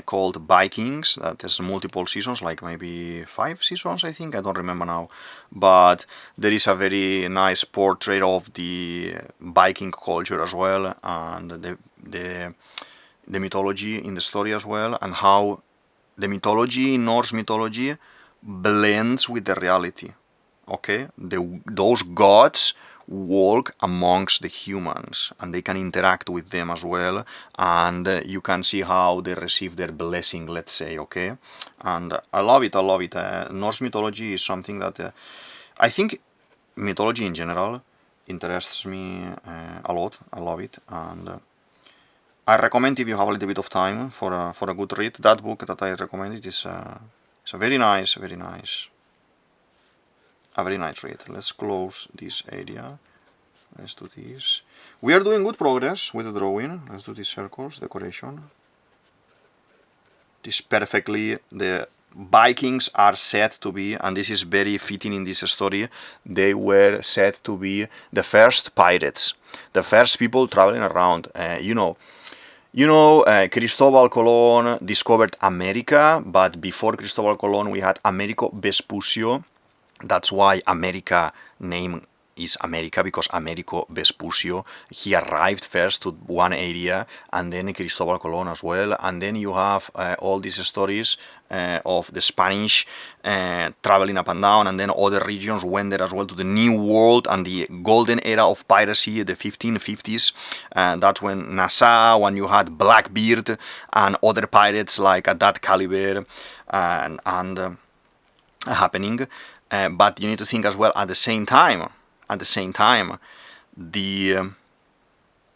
called Vikings that has multiple seasons, like maybe 5 seasons, I think. I don't remember now. But there is a very nice portrait of the Viking culture as well, and the mythology in the story as well, and how the mythology, Norse mythology, blends with the reality. Okay, those gods walk amongst the humans, and they can interact with them as well, and you can see how they receive their blessing, let's say. Okay, and I love it. Norse mythology is something that I think mythology in general interests me a lot. I love it, and I recommend, if you have a little bit of time for a good read, that book that I recommended is it's a very nice read. Let's close this area. Let's do this. We are doing good progress with the drawing. Let's do these circles, decoration. This perfectly, the Vikings are said to be, and this is very fitting in this story, they were said to be the first pirates, the first people traveling around. Cristobal Colon discovered America, but before Cristobal Colon we had Americo Vespuccio. That's why America name is America, because Americo Vespuccio, he arrived first to one area, and then Cristobal Colon as well. And then you have all these stories of the Spanish traveling up and down, and then other regions went there as well to the New World and the golden era of piracy, the 1550s. That's when Nassau, when you had Blackbeard and other pirates like at that caliber and happening. But you need to think as well, at the same time, the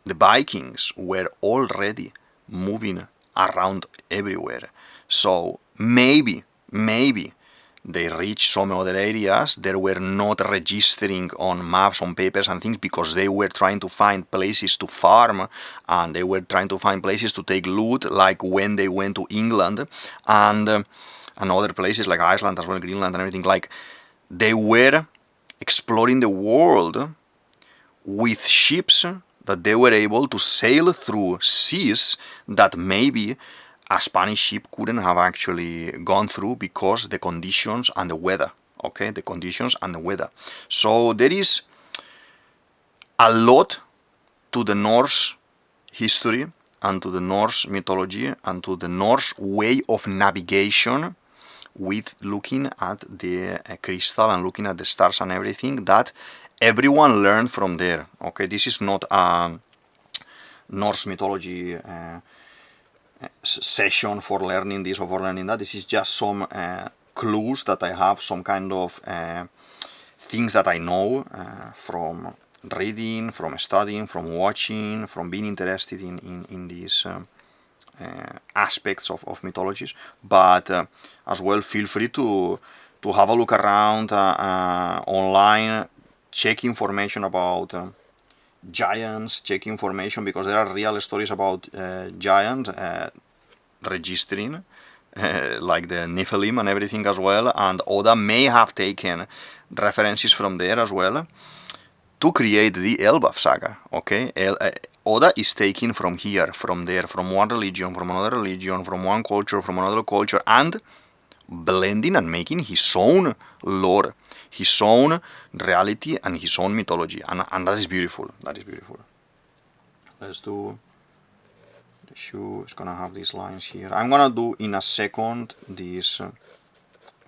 Vikings were already moving around everywhere. So maybe they reached some other areas that were not registering on maps, on papers and things, because they were trying to find places to farm, and they were trying to find places to take loot, like when they went to England and other places like Iceland as well, Greenland and everything. Like, they were exploring the world with ships that they were able to sail through seas that maybe a Spanish ship couldn't have actually gone through, because the conditions and the weather. Okay, the conditions and the weather. So there is a lot to the Norse history and to the Norse mythology and to the Norse way of navigation, with looking at the crystal and looking at the stars and everything, that everyone learned from there. Okay, this is not a Norse mythology session for learning this or for learning that. This is just some clues that I have, some kind of things that I know from reading, from studying, from watching, from being interested in these aspects of mythologies. But as well, feel free to have a look around online, check information about giants, check information, because there are real stories about giants registering, like the Nephilim and everything as well, and Oda may have taken references from there as well to create the Elbaf saga. Okay, Oda is taking from here, from there, from one religion, from another religion, from one culture, from another culture, and blending and making his own lore, his own reality, and his own mythology, and that is beautiful. That is beautiful. Let's do the shoe. It's gonna have these lines here. I'm gonna do in a second this. I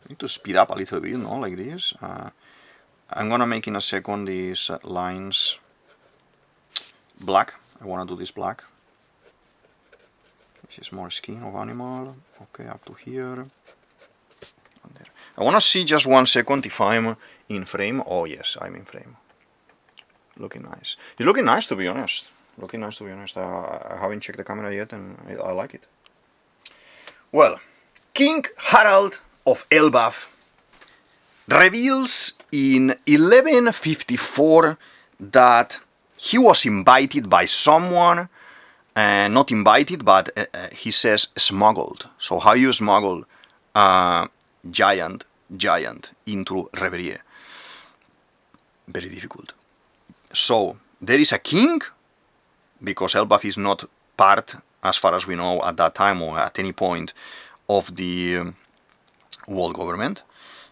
need to speed up a little bit, no, like this. I'm gonna make in a second these lines black. I wanna do this black. This is more skin of animal. Okay, up to here. And there. I wanna see just 1 second if I'm in frame. Oh yes, I'm in frame. Looking nice. It's looking nice, to be honest. Looking nice, to be honest. I haven't checked the camera yet, and I like it. Well, King Harald of Elbaf reveals in 1154 that he was invited by someone, not invited, but he says smuggled. So how you smuggle giant into Reverie? Very difficult. So there is a king, because Elbaf is not part, as far as we know at that time or at any point, of the world government.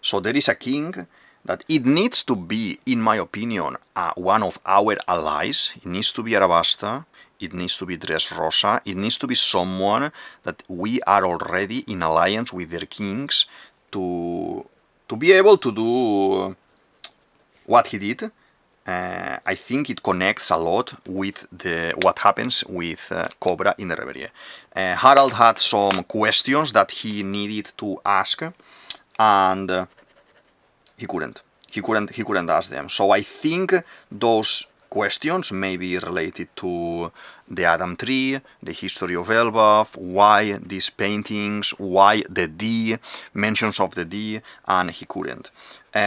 So there is a king that it needs to be, in my opinion, one of our allies. It needs to be Arabasta, it needs to be Dressrosa, it needs to be someone that we are already in alliance with their kings to be able to do what he did. I think it connects a lot with what happens with Cobra in the Reverie. Harald had some questions that he needed to ask, and he couldn't ask them. So I think those questions may be related to the Adam tree, the history of Elbaf, why these paintings, why the D, mentions of the D, and he couldn't.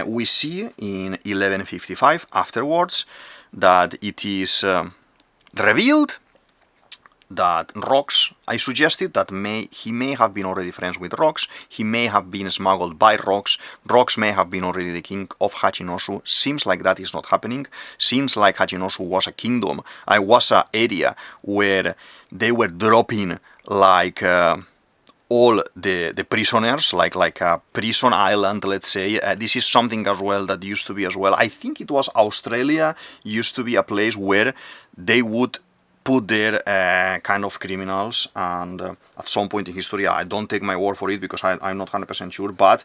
We see in 1155 afterwards that it is revealed that Rox, I suggested that he may have been already friends with Rox, he may have been smuggled by Rox, Rox may have been already the king of Hachinosu. Seems like that is not happening. Seems like Hachinosu was a kingdom, was an area where they were dropping like all the prisoners, like a prison island, let's say. This is something as well that used to be as well. I think it was Australia used to be a place where they would put their kind of criminals, and at some point in history, I don't take my word for it because I'm not 100% sure, but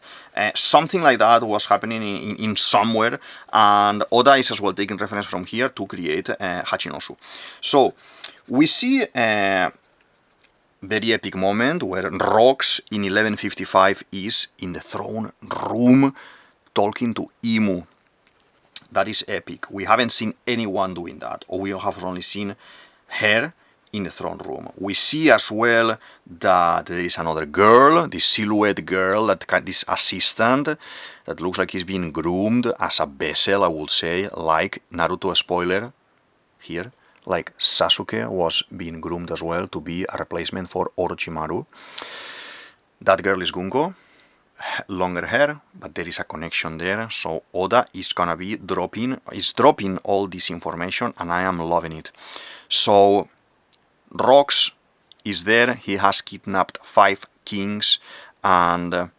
something like that was happening in somewhere, and Oda is as well taking reference from here to create Hachinosu. So we see a very epic moment where Rox in 1155 is in the throne room talking to Imu. That is epic. We haven't seen anyone doing that, or we have only seen her in the throne room. We see as well that there is another girl, this silhouette girl, this assistant, that looks like he's being groomed as a vessel, I would say, like Naruto spoiler here, like Sasuke was being groomed as well to be a replacement for Orochimaru. That girl is Gunko, longer hair, but there is a connection there, so Oda is gonna be dropping all this information, and I am loving it. So Rox is there, he has kidnapped 5 kings, and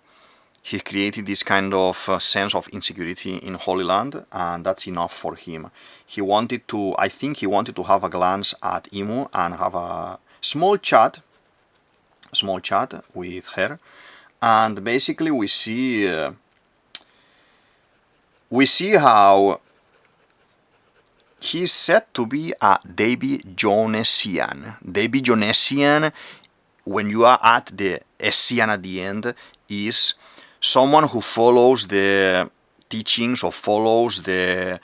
he created this kind of sense of insecurity in Holy Land, and that's enough for him. I think he wanted to have a glance at Imu and have a small chat with her, and basically we see how he's said to be a Davy Jonesian. Davy Jonesian, when you are at the Essian at the end, is someone who follows the teachings or follows the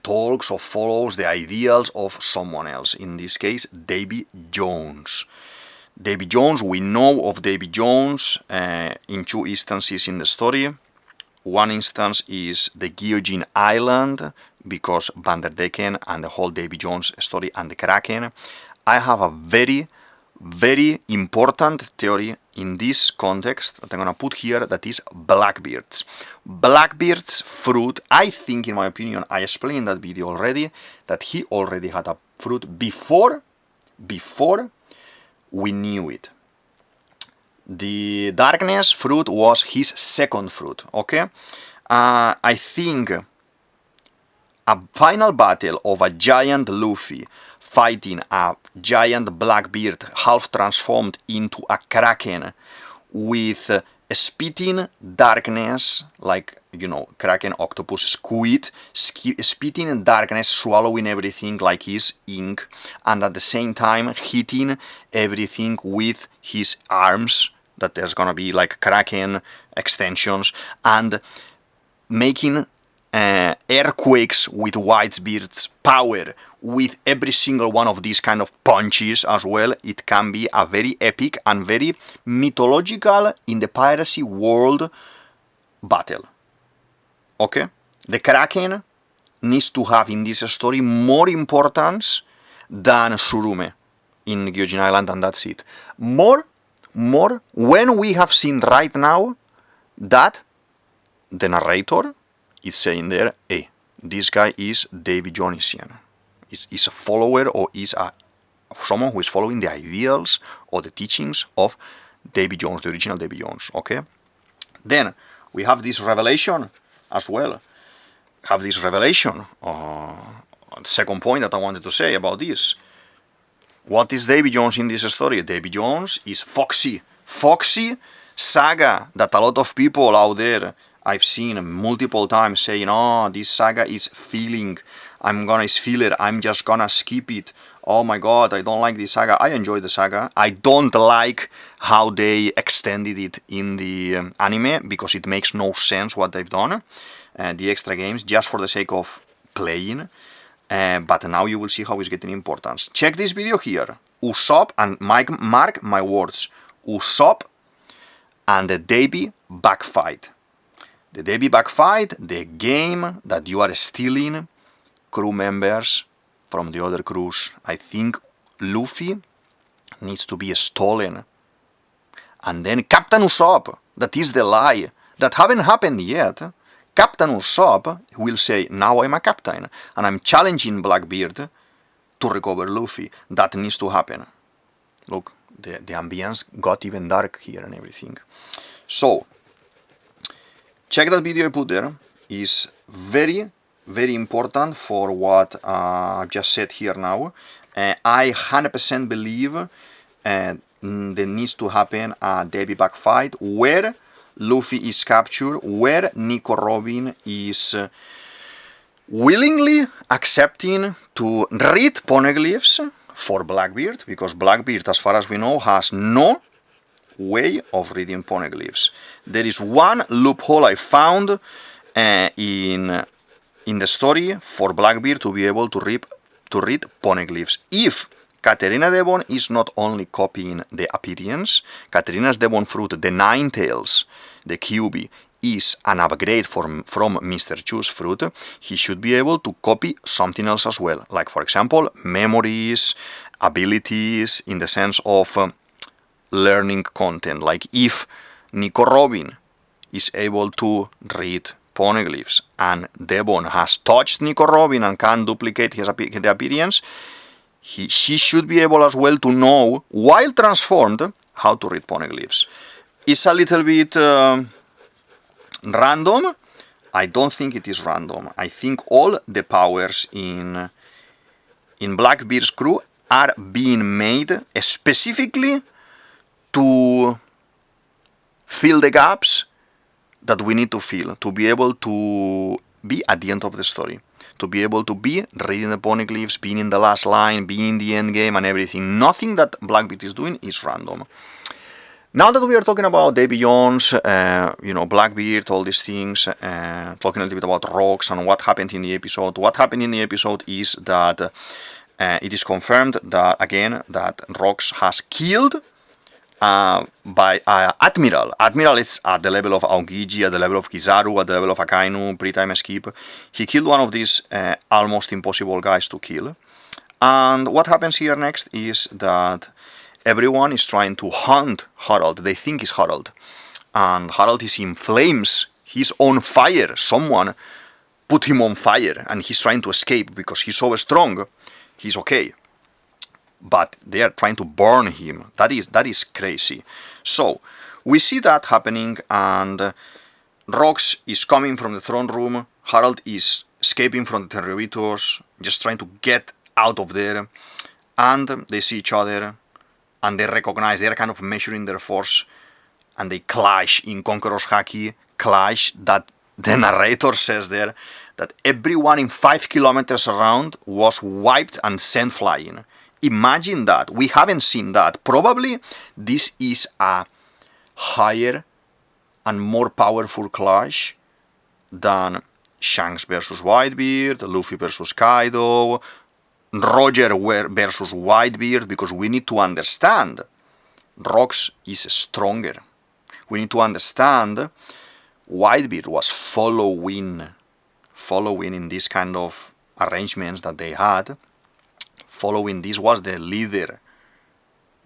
talks or follows the ideals of someone else. In this case, Davy Jones. Davy Jones, we know of Davy Jones in 2 instances in the story. One instance is the Gyojin Island, because Vanderdecken and the whole Davy Jones story and the Kraken. I have a very, very important theory in this context that I'm gonna put here, that is Blackbeard's. Blackbeard's fruit, I think, in my opinion, I explained in that video already, that he already had a fruit before we knew it. The darkness fruit was his second fruit, okay? I think a final battle of a giant Luffy fighting a giant Blackbeard half transformed into a Kraken with spitting darkness, like, you know, Kraken, octopus, squid, spitting darkness, swallowing everything like his ink, and at the same time hitting everything with his arms, that there's gonna be like Kraken extensions, and making earthquakes with Whitebeard's power, with every single one of these kind of punches as well, it can be a very epic and very mythological in the piracy world battle. Okay? The Kraken needs to have in this story more importance than Surume in Gyojin Island, and that's it. More, when we have seen right now that the narrator is saying there, hey, this guy is Davy Jonesian. Is a follower, or is someone who is following the ideals or the teachings of Davy Jones, the original Davy Jones, okay? Then we have this revelation as well. Second point that I wanted to say about this. What is Davy Jones in this story? Davy Jones is Foxy. Foxy saga that a lot of people out there I've seen multiple times saying, oh, this saga is filler, I'm just gonna skip it. Oh my god, I don't like this saga. I enjoy the saga. I don't like how they extended it in the anime, because it makes no sense what they've done. The extra games, just for the sake of playing. But now you will see how it's getting importance. Check this video here. Usopp, and mark my words, Usopp and the Davy Back Fight. The Davy Back Fight, the game that you are stealing crew members from the other crews. I think Luffy needs to be stolen. And then Captain Usopp, that is the lie, that haven't happened yet. Captain Usopp will say, now I'm a captain, and I'm challenging Blackbeard to recover Luffy. That needs to happen. Look, the ambience got even dark here and everything. So, check that video I put there. Is very, very important for what I've just said here now. I 100% believe there needs to happen a Davy Back Fight where Luffy is captured, where Nico Robin is willingly accepting to read poneglyphs for Blackbeard, because Blackbeard, as far as we know, has no way of reading poneglyphs. There is one loophole I found in the story for Blackbeard to be able to read poneglyphs. If Katerina Devon is not only copying the appearance, Katerina's Devon fruit, the Nine Tails, the QB, is an upgrade from Mr. Chu's fruit, he should be able to copy something else as well. Like, for example, memories, abilities, in the sense of learning content. Like, if Nico Robin is able to read poneglyphs and Devon has touched Nico Robin and can duplicate the appearance, she should be able as well to know, while transformed, how to read poneglyphs. It's a little bit random. I don't think it is random. I think all the powers in Blackbeard's crew are being made specifically to fill the gaps that we need to fill, to be able to be at the end of the story, to be able to be reading the poneglyphs, being in the last line, being in the end game and everything. Nothing that Blackbeard is doing is random. Now that we are talking about Davy Jones, Blackbeard, all these things, talking a little bit about rocks and what happened in the episode. What happened in the episode is that it is confirmed that, again, that Rocks has killed by Admiral. Admiral is at the level of Aokiji, at the level of Kizaru, at the level of Akainu, pre-time skip. He killed one of these almost impossible guys to kill. And what happens here next is that everyone is trying to hunt Harald. They think it's Harald. And Harald is in flames. He's on fire. Someone put him on fire. And he's trying to escape because he's so strong. He's okay. But they are trying to burn him. That is crazy. So, we see that happening. And Rocks is coming from the throne room. Harald is escaping from the Terribitos. Just trying to get out of there. And they see each other. And they recognize, they are kind of measuring their force, and they clash in Conqueror's Haki, clash that the narrator says there, that everyone in 5 kilometers around was wiped and sent flying. Imagine that. We haven't seen that. Probably this is a higher and more powerful clash than Shanks versus Whitebeard, Luffy versus Kaido, Roger versus Whitebeard, because we need to understand Rocks is stronger. We need to understand Whitebeard was following in this kind of arrangements that they had. Following this was the leader.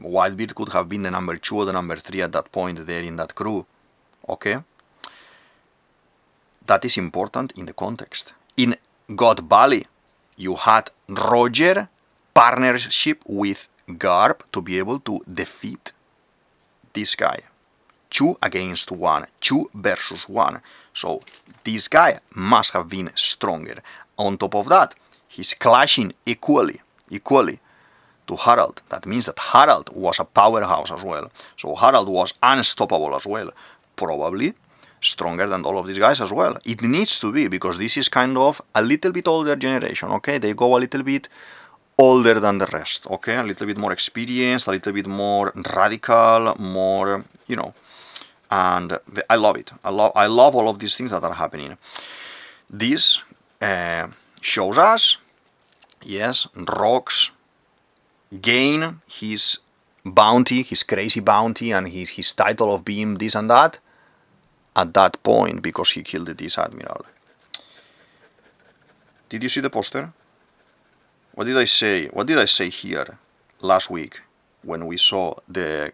Whitebeard could have been the number 2 or the number 3 at that point there in that crew. Okay? That is important in the context. In God Valley, you had Roger partnership with Garp to be able to defeat this guy. 2 against 1, 2 versus 1. So this guy must have been stronger. On top of that, he's clashing equally to Harald. That means that Harald was a powerhouse as well. So Harald was unstoppable as well. Probably stronger than all of these guys as well. It needs to be, because this is kind of a little bit older generation, okay? They go a little bit older than the rest, okay? A little bit more experienced, a little bit more radical, more, you know. And I love it. I love all of these things that are happening. This shows us, yes, Rocks gain his bounty, his crazy bounty, and his title of being this and that at that point, because he killed this admiral. Did you see the poster? What did I say? What did I say here last week when we saw the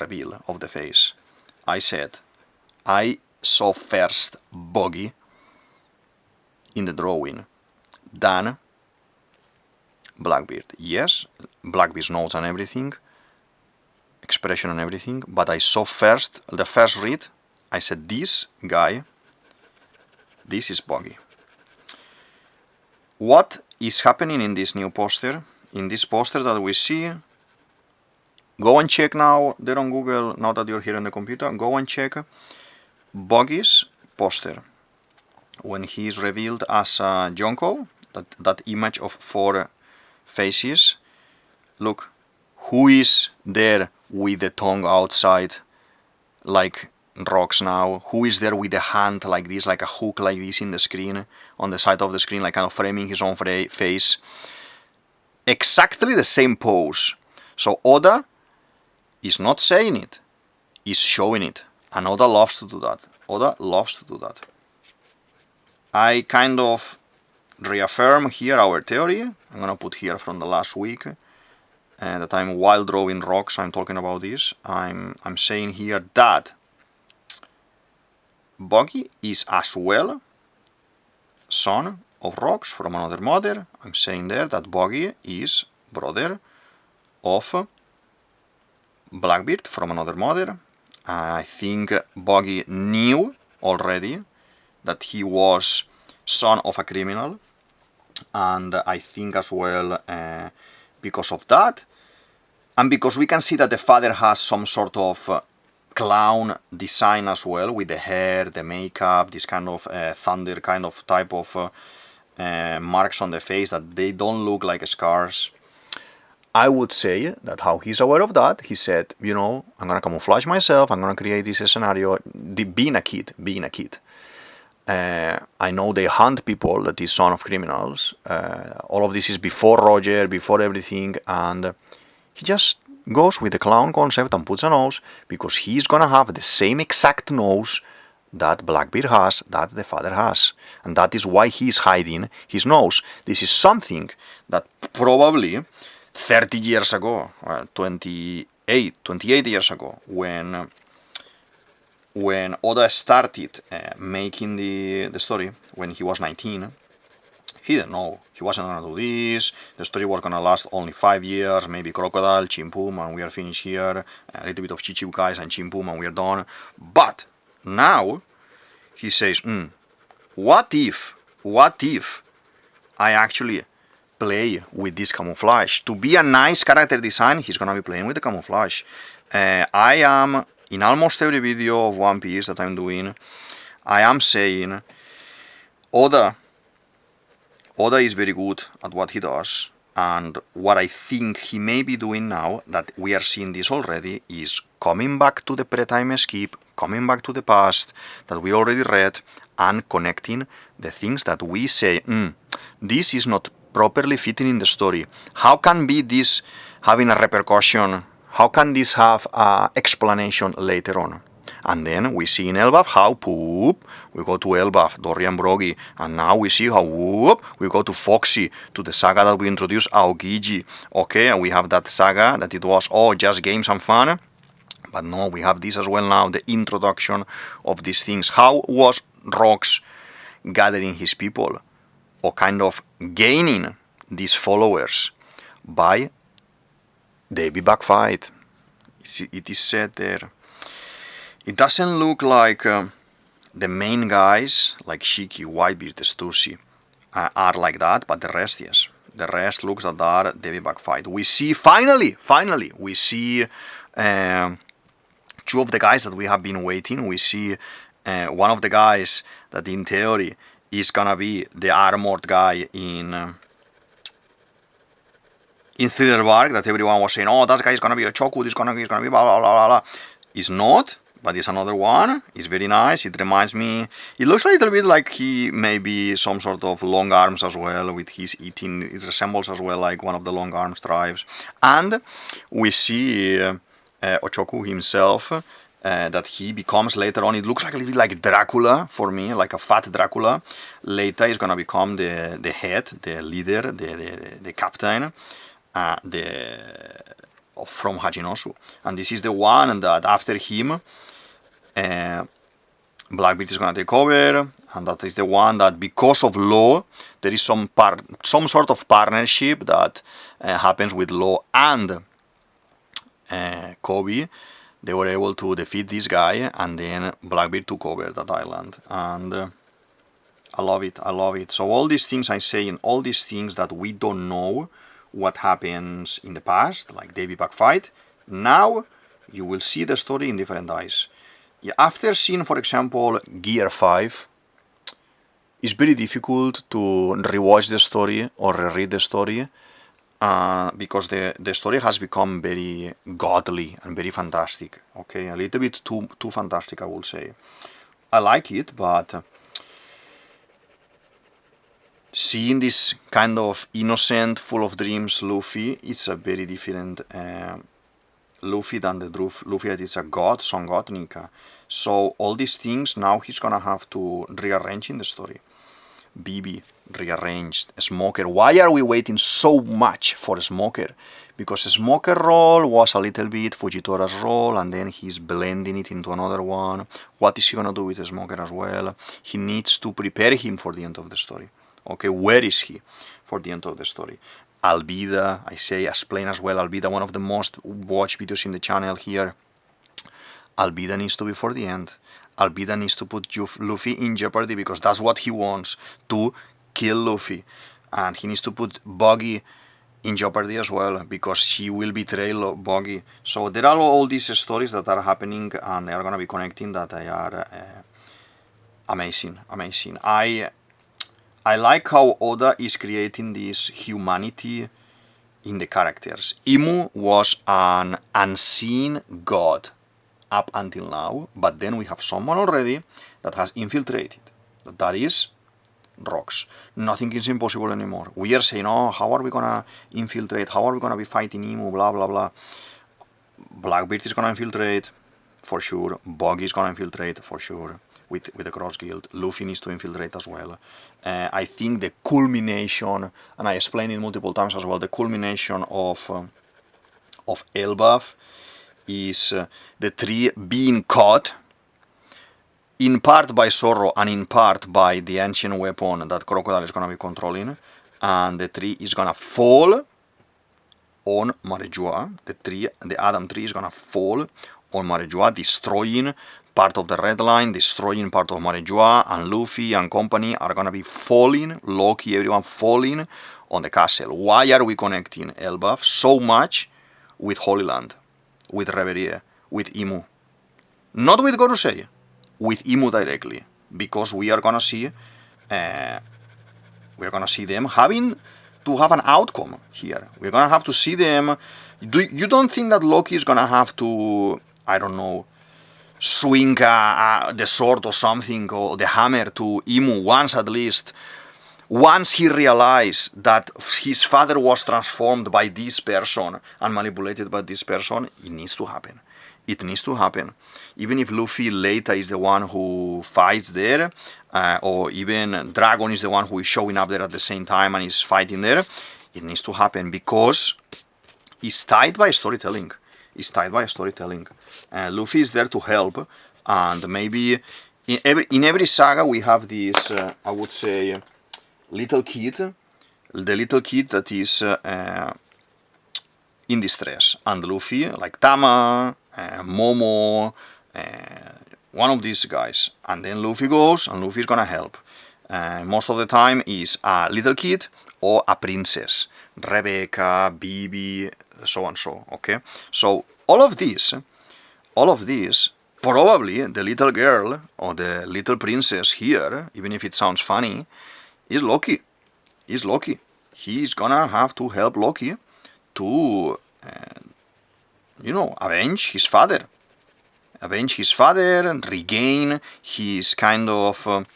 reveal of the face? I said I saw first Buggy in the drawing, then Blackbeard. Yes, Blackbeard's notes and everything, expression and everything, but I saw first, the first read, I said this guy, this is Buggy. What is happening in this new poster? In this poster that we see, go and check now, there on Google, now that you're here on the computer, go and check Buggy's poster. When he is revealed as Jonko, that image of 4 faces, look, who is there with the tongue outside, like Rocks now? Who is there with the hand like this, like a hook like this in the screen, on the side of the screen, like kind of framing his own face? Exactly the same pose. So Oda is not saying it, is showing it. And Oda loves to do that. Oda loves to do that. I kind of reaffirm here our theory. I'm gonna put here from the last week that I'm, while drawing Rocks, I'm talking about this. I'm saying here that Buggy is as well son of Rocks from another mother. I'm saying there that Buggy is brother of Blackbeard from another mother. I think Buggy knew already that he was son of a criminal, and I think as well because of that, and because we can see that the father has some sort of clown design as well, with the hair, the makeup, this kind of thunder kind of type of marks on the face that they don't look like scars. I would say that how he's aware of that, he said, you know, I'm gonna camouflage myself, I'm gonna create this scenario, being a kid. I know they hunt people that is son of criminals. All of this is before Roger, before everything, and he just goes with the clown concept and puts a nose, because he's gonna have the same exact nose that Blackbeard has, that the father has. And that is why he's hiding his nose. This is something that probably 30 years ago, 28 years ago, when Oda started making the story, when he was 19, he didn't know. He wasn't gonna do this. The story was gonna last only 5 years, maybe Crocodile, Chimpum, and we are finished here. A little bit of Chichibukais and Chimpum, and we are done. But now he says, what if I actually play with this camouflage? To be a nice character design, he's gonna be playing with the camouflage. I am, in almost every video of One Piece that I'm doing, I am saying Oda is very good at what he does, and what I think he may be doing now, that we are seeing this already, is coming back to the pre-time skip, coming back to the past that we already read and connecting the things that we say, this is not properly fitting in the story. How can be this having a repercussion? How can this have an explanation later on? And then we see in Elbaf how, poop, we go to Elbaf, Dorian Broggy, and now we see how, whoop, we go to Foxy, to the saga that we introduced, Aokiji, okay, and we have that saga that it was, just games and fun, but no, we have this as well now, the introduction of these things. How was Rox gathering his people, or kind of gaining these followers? By Davy Back Fight. It is said there. It doesn't look like the main guys, like Shiki, Whitebeard, Stursi, are like that, but the rest, yes. The rest looks at that Davy Back Fight. We see, finally, we see two of the guys that we have been waiting. We see one of the guys that in theory is gonna be the armored guy in Thriller, that everyone was saying, that guy is gonna be a Choku, this gonna be blah blah blah blah blah. It's not. But it's another one. It's very nice. It reminds me, it looks a little bit like he may be some sort of long arms as well with his eating. It resembles as well like one of the long arms tribes. And we see Ochoku himself, that he becomes later on, it looks like a little bit like Dracula for me, like a fat Dracula. Later he's going to become the head, the leader, the captain, from Hachinosu. And this is the one that after him, Blackbeard is going to take over, and that is the one that because of Law, there is some sort of partnership that happens with Law and Kobe. They were able to defeat this guy, and then Blackbeard took over that island. And I love it. So all these things I say, and all these things that we don't know what happens in the past, like Davy Back Fight, now you will see the story in different eyes. After seeing, for example, Gear 5, it's very difficult to rewatch the story or reread the story because the story has become very godly and very fantastic. Okay, a little bit too fantastic, I would say. I like it, but seeing this kind of innocent, full of dreams Luffy, it's a very different Luffy than the Luffy that is a god, Sun God, Nika. So all these things now he's gonna have to rearrange in the story. BB rearranged. Smoker. Why are we waiting so much for Smoker? Because Smoker role was a little bit Fujitora's role, and then he's blending it into another one. What is he gonna do with Smoker as well? He needs to prepare him for the end of the story. Okay, where is he for the end of the story? Albida, I say, explain as well, Albida, one of the most watched videos in the channel here. Albida needs to be for the end. Albida needs to put Luffy in jeopardy because that's what he wants, to kill Luffy. And he needs to put Buggy in jeopardy as well because she will betray Buggy. So there are all these stories that are happening and they are going to be connecting that they are amazing. I like how Oda is creating this humanity in the characters. Imu was an unseen god up until now, but then we have someone already that has infiltrated. That is Rox. Nothing is impossible anymore. We are saying, how are we gonna infiltrate? How are we gonna be fighting Imu? Blah blah blah. Blackbeard is gonna infiltrate for sure. Buggy is gonna infiltrate for sure. With the Cross Guild. Luffy needs to infiltrate as well. I think the culmination, and I explained it multiple times as well, the culmination of Elbaf is the tree being caught in part by Zorro and in part by the ancient weapon that Crocodile is going to be controlling, and the tree is going to fall on Marejua. The Adam tree is going to fall on Marejua, destroying part of the Red Line, destroying part of Marejua, and Luffy and company are gonna be falling, Loki, everyone falling on the castle. Why are we connecting Elbaf so much with Holy Land, with Reverie, with Imu? Not with Gorosei, with Imu directly, because we are gonna see them having to have an outcome here. We're gonna have to see them. You don't think that Loki is gonna have to, I don't know, swing the sword or something, or the hammer to Imu once at least. Once he realized that his father was transformed by this person and manipulated by this person, it needs to happen. It needs to happen. Even if Luffy later is the one who fights there, or even Dragon is the one who is showing up there at the same time and is fighting there, it needs to happen because it's tied by storytelling. It's tied by storytelling. Luffy is there to help, and maybe in every saga we have this, I would say, little kid, the little kid that is in distress, and Luffy, like Tama, Momo, one of these guys, and then Luffy goes, and Luffy is gonna help. Most of the time is a little kid or a princess, Rebecca, Bibi, so and so. Okay, so all of these, probably the little girl or the little princess here, even if it sounds funny, is Loki. Is Loki. He's gonna have to help Loki to, avenge his father. Avenge his father and regain his kind of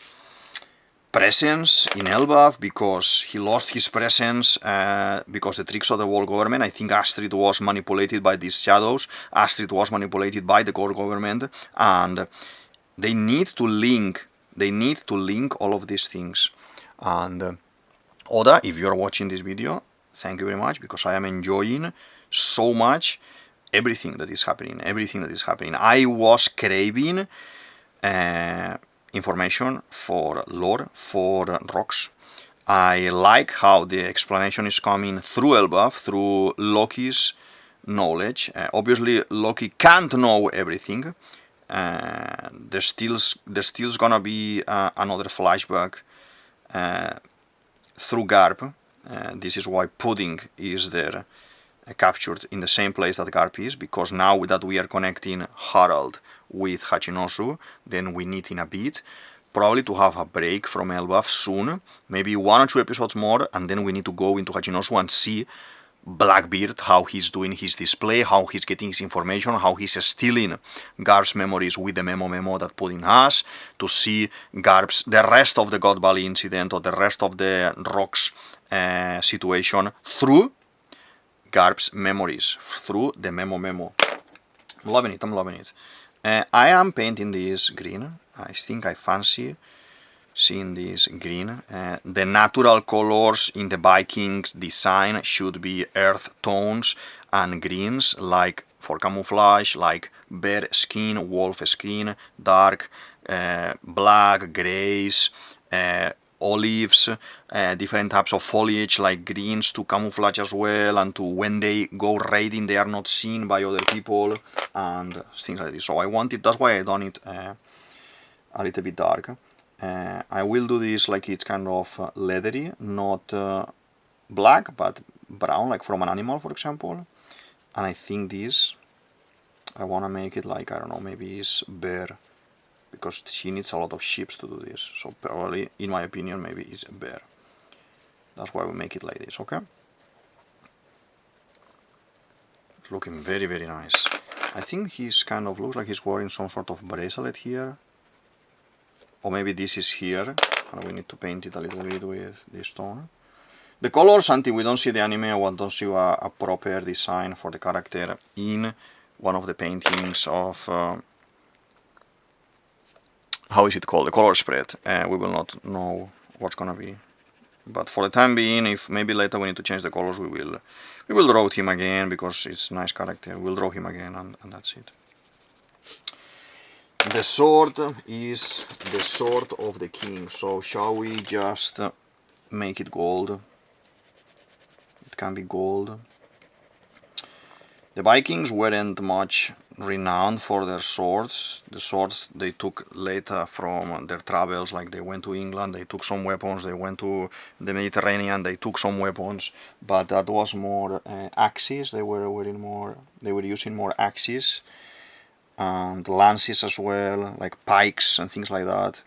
presence in Elbaf, because he lost his presence because the tricks of the world government. I think Astrid was manipulated by these shadows. Astrid was manipulated by the world government, and they need to link. They need to link all of these things. And Oda, if you're watching this video, thank you very much, because I am enjoying so much everything that is happening. I was craving information for lore, for rocks. I like how the explanation is coming through Elbaf, through Loki's knowledge. Obviously, Loki can't know everything. There's still gonna be another flashback through Garp. This is why Pudding is there, captured in the same place that Garp is, because now that we are connecting Harald with Hachinosu, then we need in a bit probably to have a break from Elbaf soon, maybe 1 or 2 episodes more, and then we need to go into Hachinosu and see Blackbeard, how he's doing his display, how he's getting his information, how he's stealing Garp's memories with the memo that Pudding has, to see the rest of the God Valley incident or the rest of the rocks situation through Garp's memories, through the memo. I'm loving it. I am painting this green. I think I fancy seeing this green. The natural colors in the Vikings design should be earth tones and greens, like for camouflage, like bear skin, wolf skin, dark, black, grays, olives, different types of foliage like greens to camouflage as well, and to when they go raiding they are not seen by other people and things like this. So I wanted, that's why I done it a little bit dark. I will do this like it's kind of leathery, not black but brown, like from an animal, for example. And I think this, I want to make it like, I don't know, maybe it's bear, because she needs a lot of sheep to do this. So probably, in my opinion, maybe it's a bear. That's why we make it like this, okay? It's looking very, very nice. I think he's kind of looks like he's wearing some sort of bracelet here. Or maybe this is here, and we need to paint it a little bit with this tone. The colors, until we don't see the anime, I don't see a proper design for the character in one of the paintings of... how is it called? The color spread. We will not know what's gonna be. But for the time being, if maybe later we need to change the colors, we will draw him again, because it's a nice character. We'll draw him again, and that's it. The sword is the sword of the king, so shall we just make it gold? It can be gold. The Vikings weren't much renowned for their swords. The swords they took later from their travels, like they went to England, they took some weapons, they went to the Mediterranean, they took some weapons, but that was more axes. They were using more axes. And lances as well, like pikes and things like that.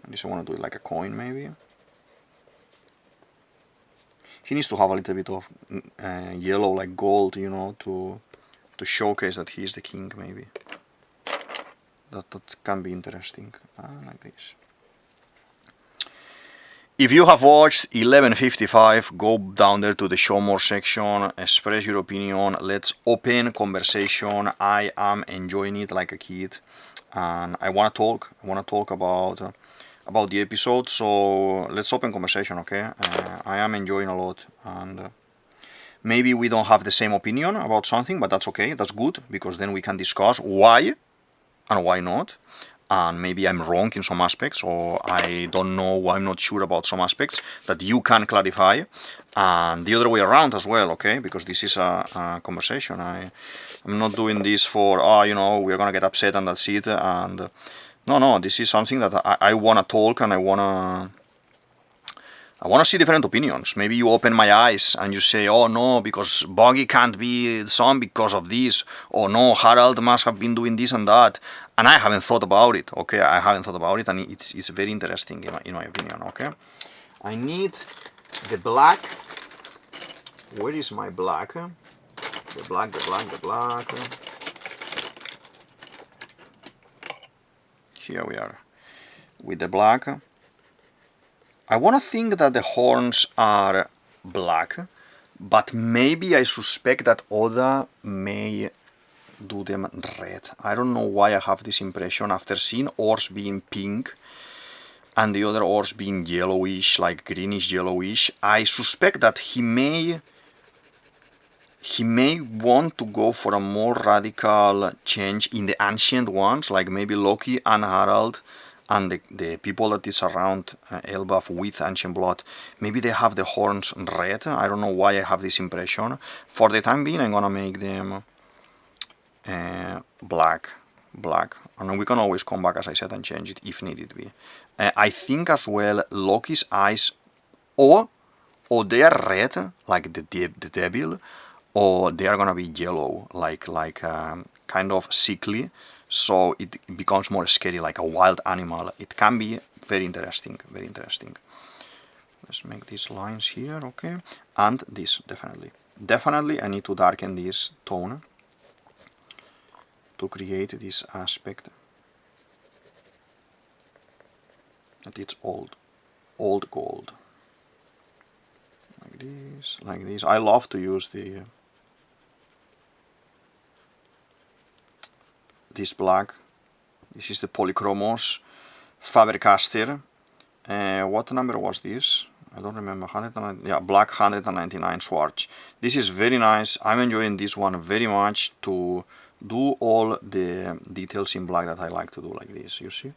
At least I want to do it like a coin, maybe. He needs to have a little bit of yellow, like gold, you know, to showcase that he is the king, maybe. that can be interesting. Like this. If you have watched 11:55, go down there to the show more section, express your opinion, let's open conversation. I am enjoying it like a kid, and I want to talk about the episode, so let's open conversation, okay? I am enjoying a lot, and maybe we don't have the same opinion about something, but that's okay, that's good, because then we can discuss why and why not. And maybe I'm wrong in some aspects, or I don't know, I'm not sure about some aspects that you can clarify, and the other way around as well, okay? Because this is a conversation. I'm not doing this for, we're gonna get upset and that's it, and no, this is something that I wanna talk, and I wanna see different opinions. Maybe you open my eyes and you say, oh no, because Buggy can't be son because of this, or no, Harald must have been doing this and that, and I haven't thought about it, okay? I haven't thought about it, and it's very interesting in my opinion, okay? I need the black. Where is my black? The black. Here we are with the black. I want to think that the horns are black, but maybe I suspect that Oda may do them red. I don't know why I have this impression after seeing oars being pink and the other oars being yellowish, like greenish yellowish. I suspect that he may want to go for a more radical change in the ancient ones, like maybe Loki and Harald and the people that is around Elbaf with ancient blood. Maybe they have the horns red. I don't know why I have this impression. For the time being, I'm gonna make them black, and we can always come back, as I said, and change it if needed be. I think as well Loki's eyes, or they are red like the devil, or they are gonna be yellow like kind of sickly, so it becomes more scary, like a wild animal. It can be very interesting. Let's make these lines here, okay? And this, definitely I need to darken this tone to create this aspect that it's old gold, like this. I love to use this black. This is the Polychromos Faber-Castell. What number was this? I don't remember. 109, yeah, black 199 swatch. This is very nice. I'm enjoying this one very much to do all the details in black that I like to do, like this. You see?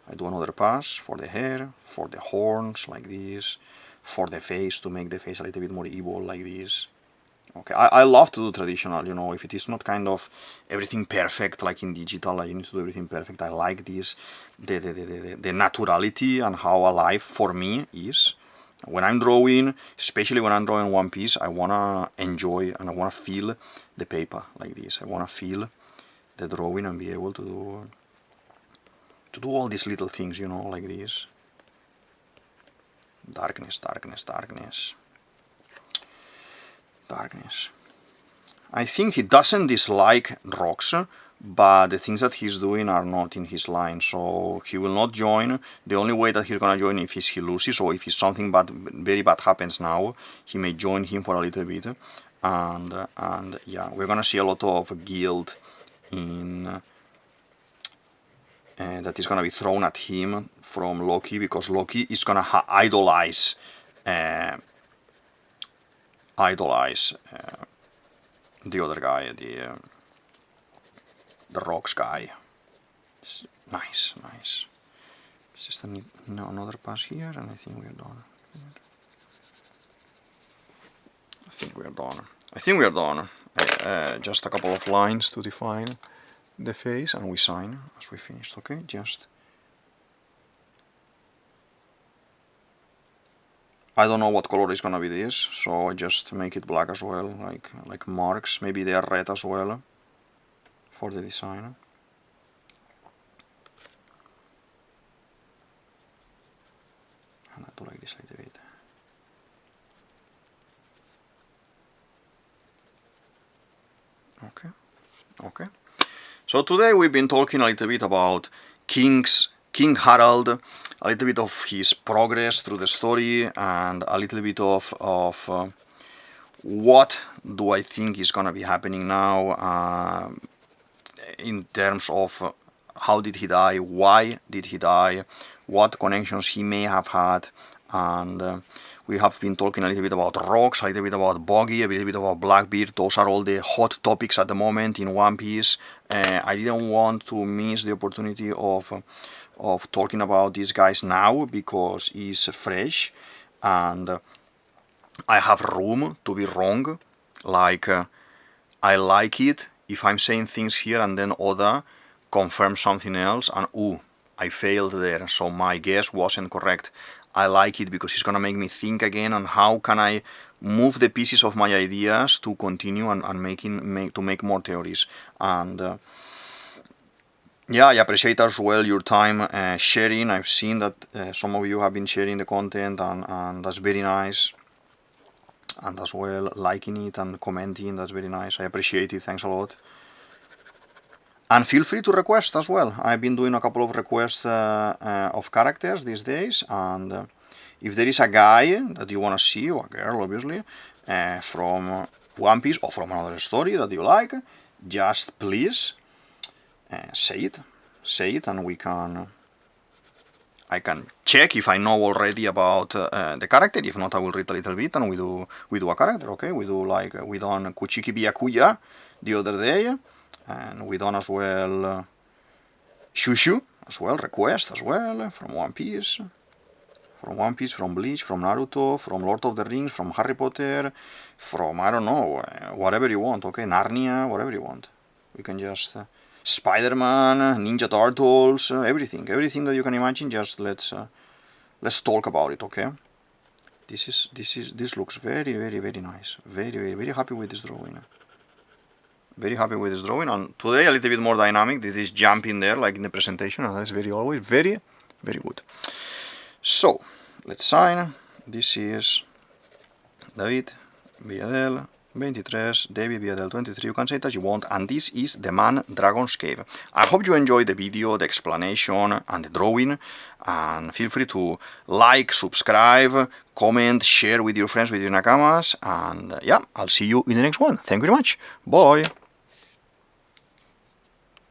I do another pass for the hair, for the horns, like this, for the face, to make the face a little bit more evil, like this. Okay, I love to do traditional, if it is not kind of everything perfect like in digital, like you need to do everything perfect. I like this, the naturality and how alive for me is. When I'm drawing, especially when I'm drawing one piece, I wanna enjoy and I wanna feel the paper like this. I wanna feel the drawing and be able to do all these little things, like this. Darkness. I think he doesn't dislike rocks, but the things that he's doing are not in his line, so he will not join. The only way that he's gonna join if he loses, or if something very bad happens now, he may join him for a little bit, and yeah, we're gonna see a lot of guilt in that is gonna be thrown at him from Loki, because Loki is gonna idolize the other guy, the rocks guy. It's nice. It's just another pass here, and I think we're done. Just a couple of lines to define the face, and we sign as we finished. Okay, I don't know what color is gonna be this, so I just make it black as well, like marks. Maybe they are red as well for the design. And I do like this a little bit. Okay. So So today we've been talking a little bit about King Harald, a little bit of his progress through the story, and a little bit of what do I think is gonna be happening now in terms of how did he die, why did he die, what connections he may have had, and we have been talking a little bit about rocks, a little bit about Buggy, a little bit about Blackbeard. Those are all the hot topics at the moment in One Piece. I didn't want to miss the opportunity of talking about these guys now because it's fresh and I have room to be wrong. Like I like it if I'm saying things here and then Oda confirms something else and ooh, I failed there, so my guess wasn't correct. I like it because it's gonna make me think again on how can I move the pieces of my ideas to continue and make more theories. And yeah, I appreciate as well your time sharing. I've seen that some of you have been sharing the content and that's very nice. And as well liking it and commenting, that's very nice. I appreciate it, thanks a lot. And feel free to request as well. I've been doing a couple of requests of characters these days, and if there is a guy that you want to see, or a girl obviously, from One Piece or from another story that you like, just please say it, and I can check if I know already about the character. If not, I will read a little bit and we do a character. Okay, we done Kuchiki Byakuya the other day. And we done as well Shushu as well, request as well from One Piece, from Bleach, from Naruto, from Lord of the Rings, from Harry Potter, from I don't know, whatever you want, okay, Narnia, whatever you want. We can just Spider-Man, Ninja Turtles, everything that you can imagine. Just let's talk about it, okay? This looks very nice. Very happy with this drawing. Very happy with this drawing, and today a little bit more dynamic. This is jumping there like in the presentation, and that's always very good. So let's sign. This is DavidViadel23, DavidViadel23. You can say it as you want, and this is the Man Dragon's Cave. I hope you enjoyed the video, the explanation, and the drawing. And feel free to like, subscribe, comment, share with your friends, with your nakamas, and yeah, I'll see you in the next one. Thank you very much. Bye.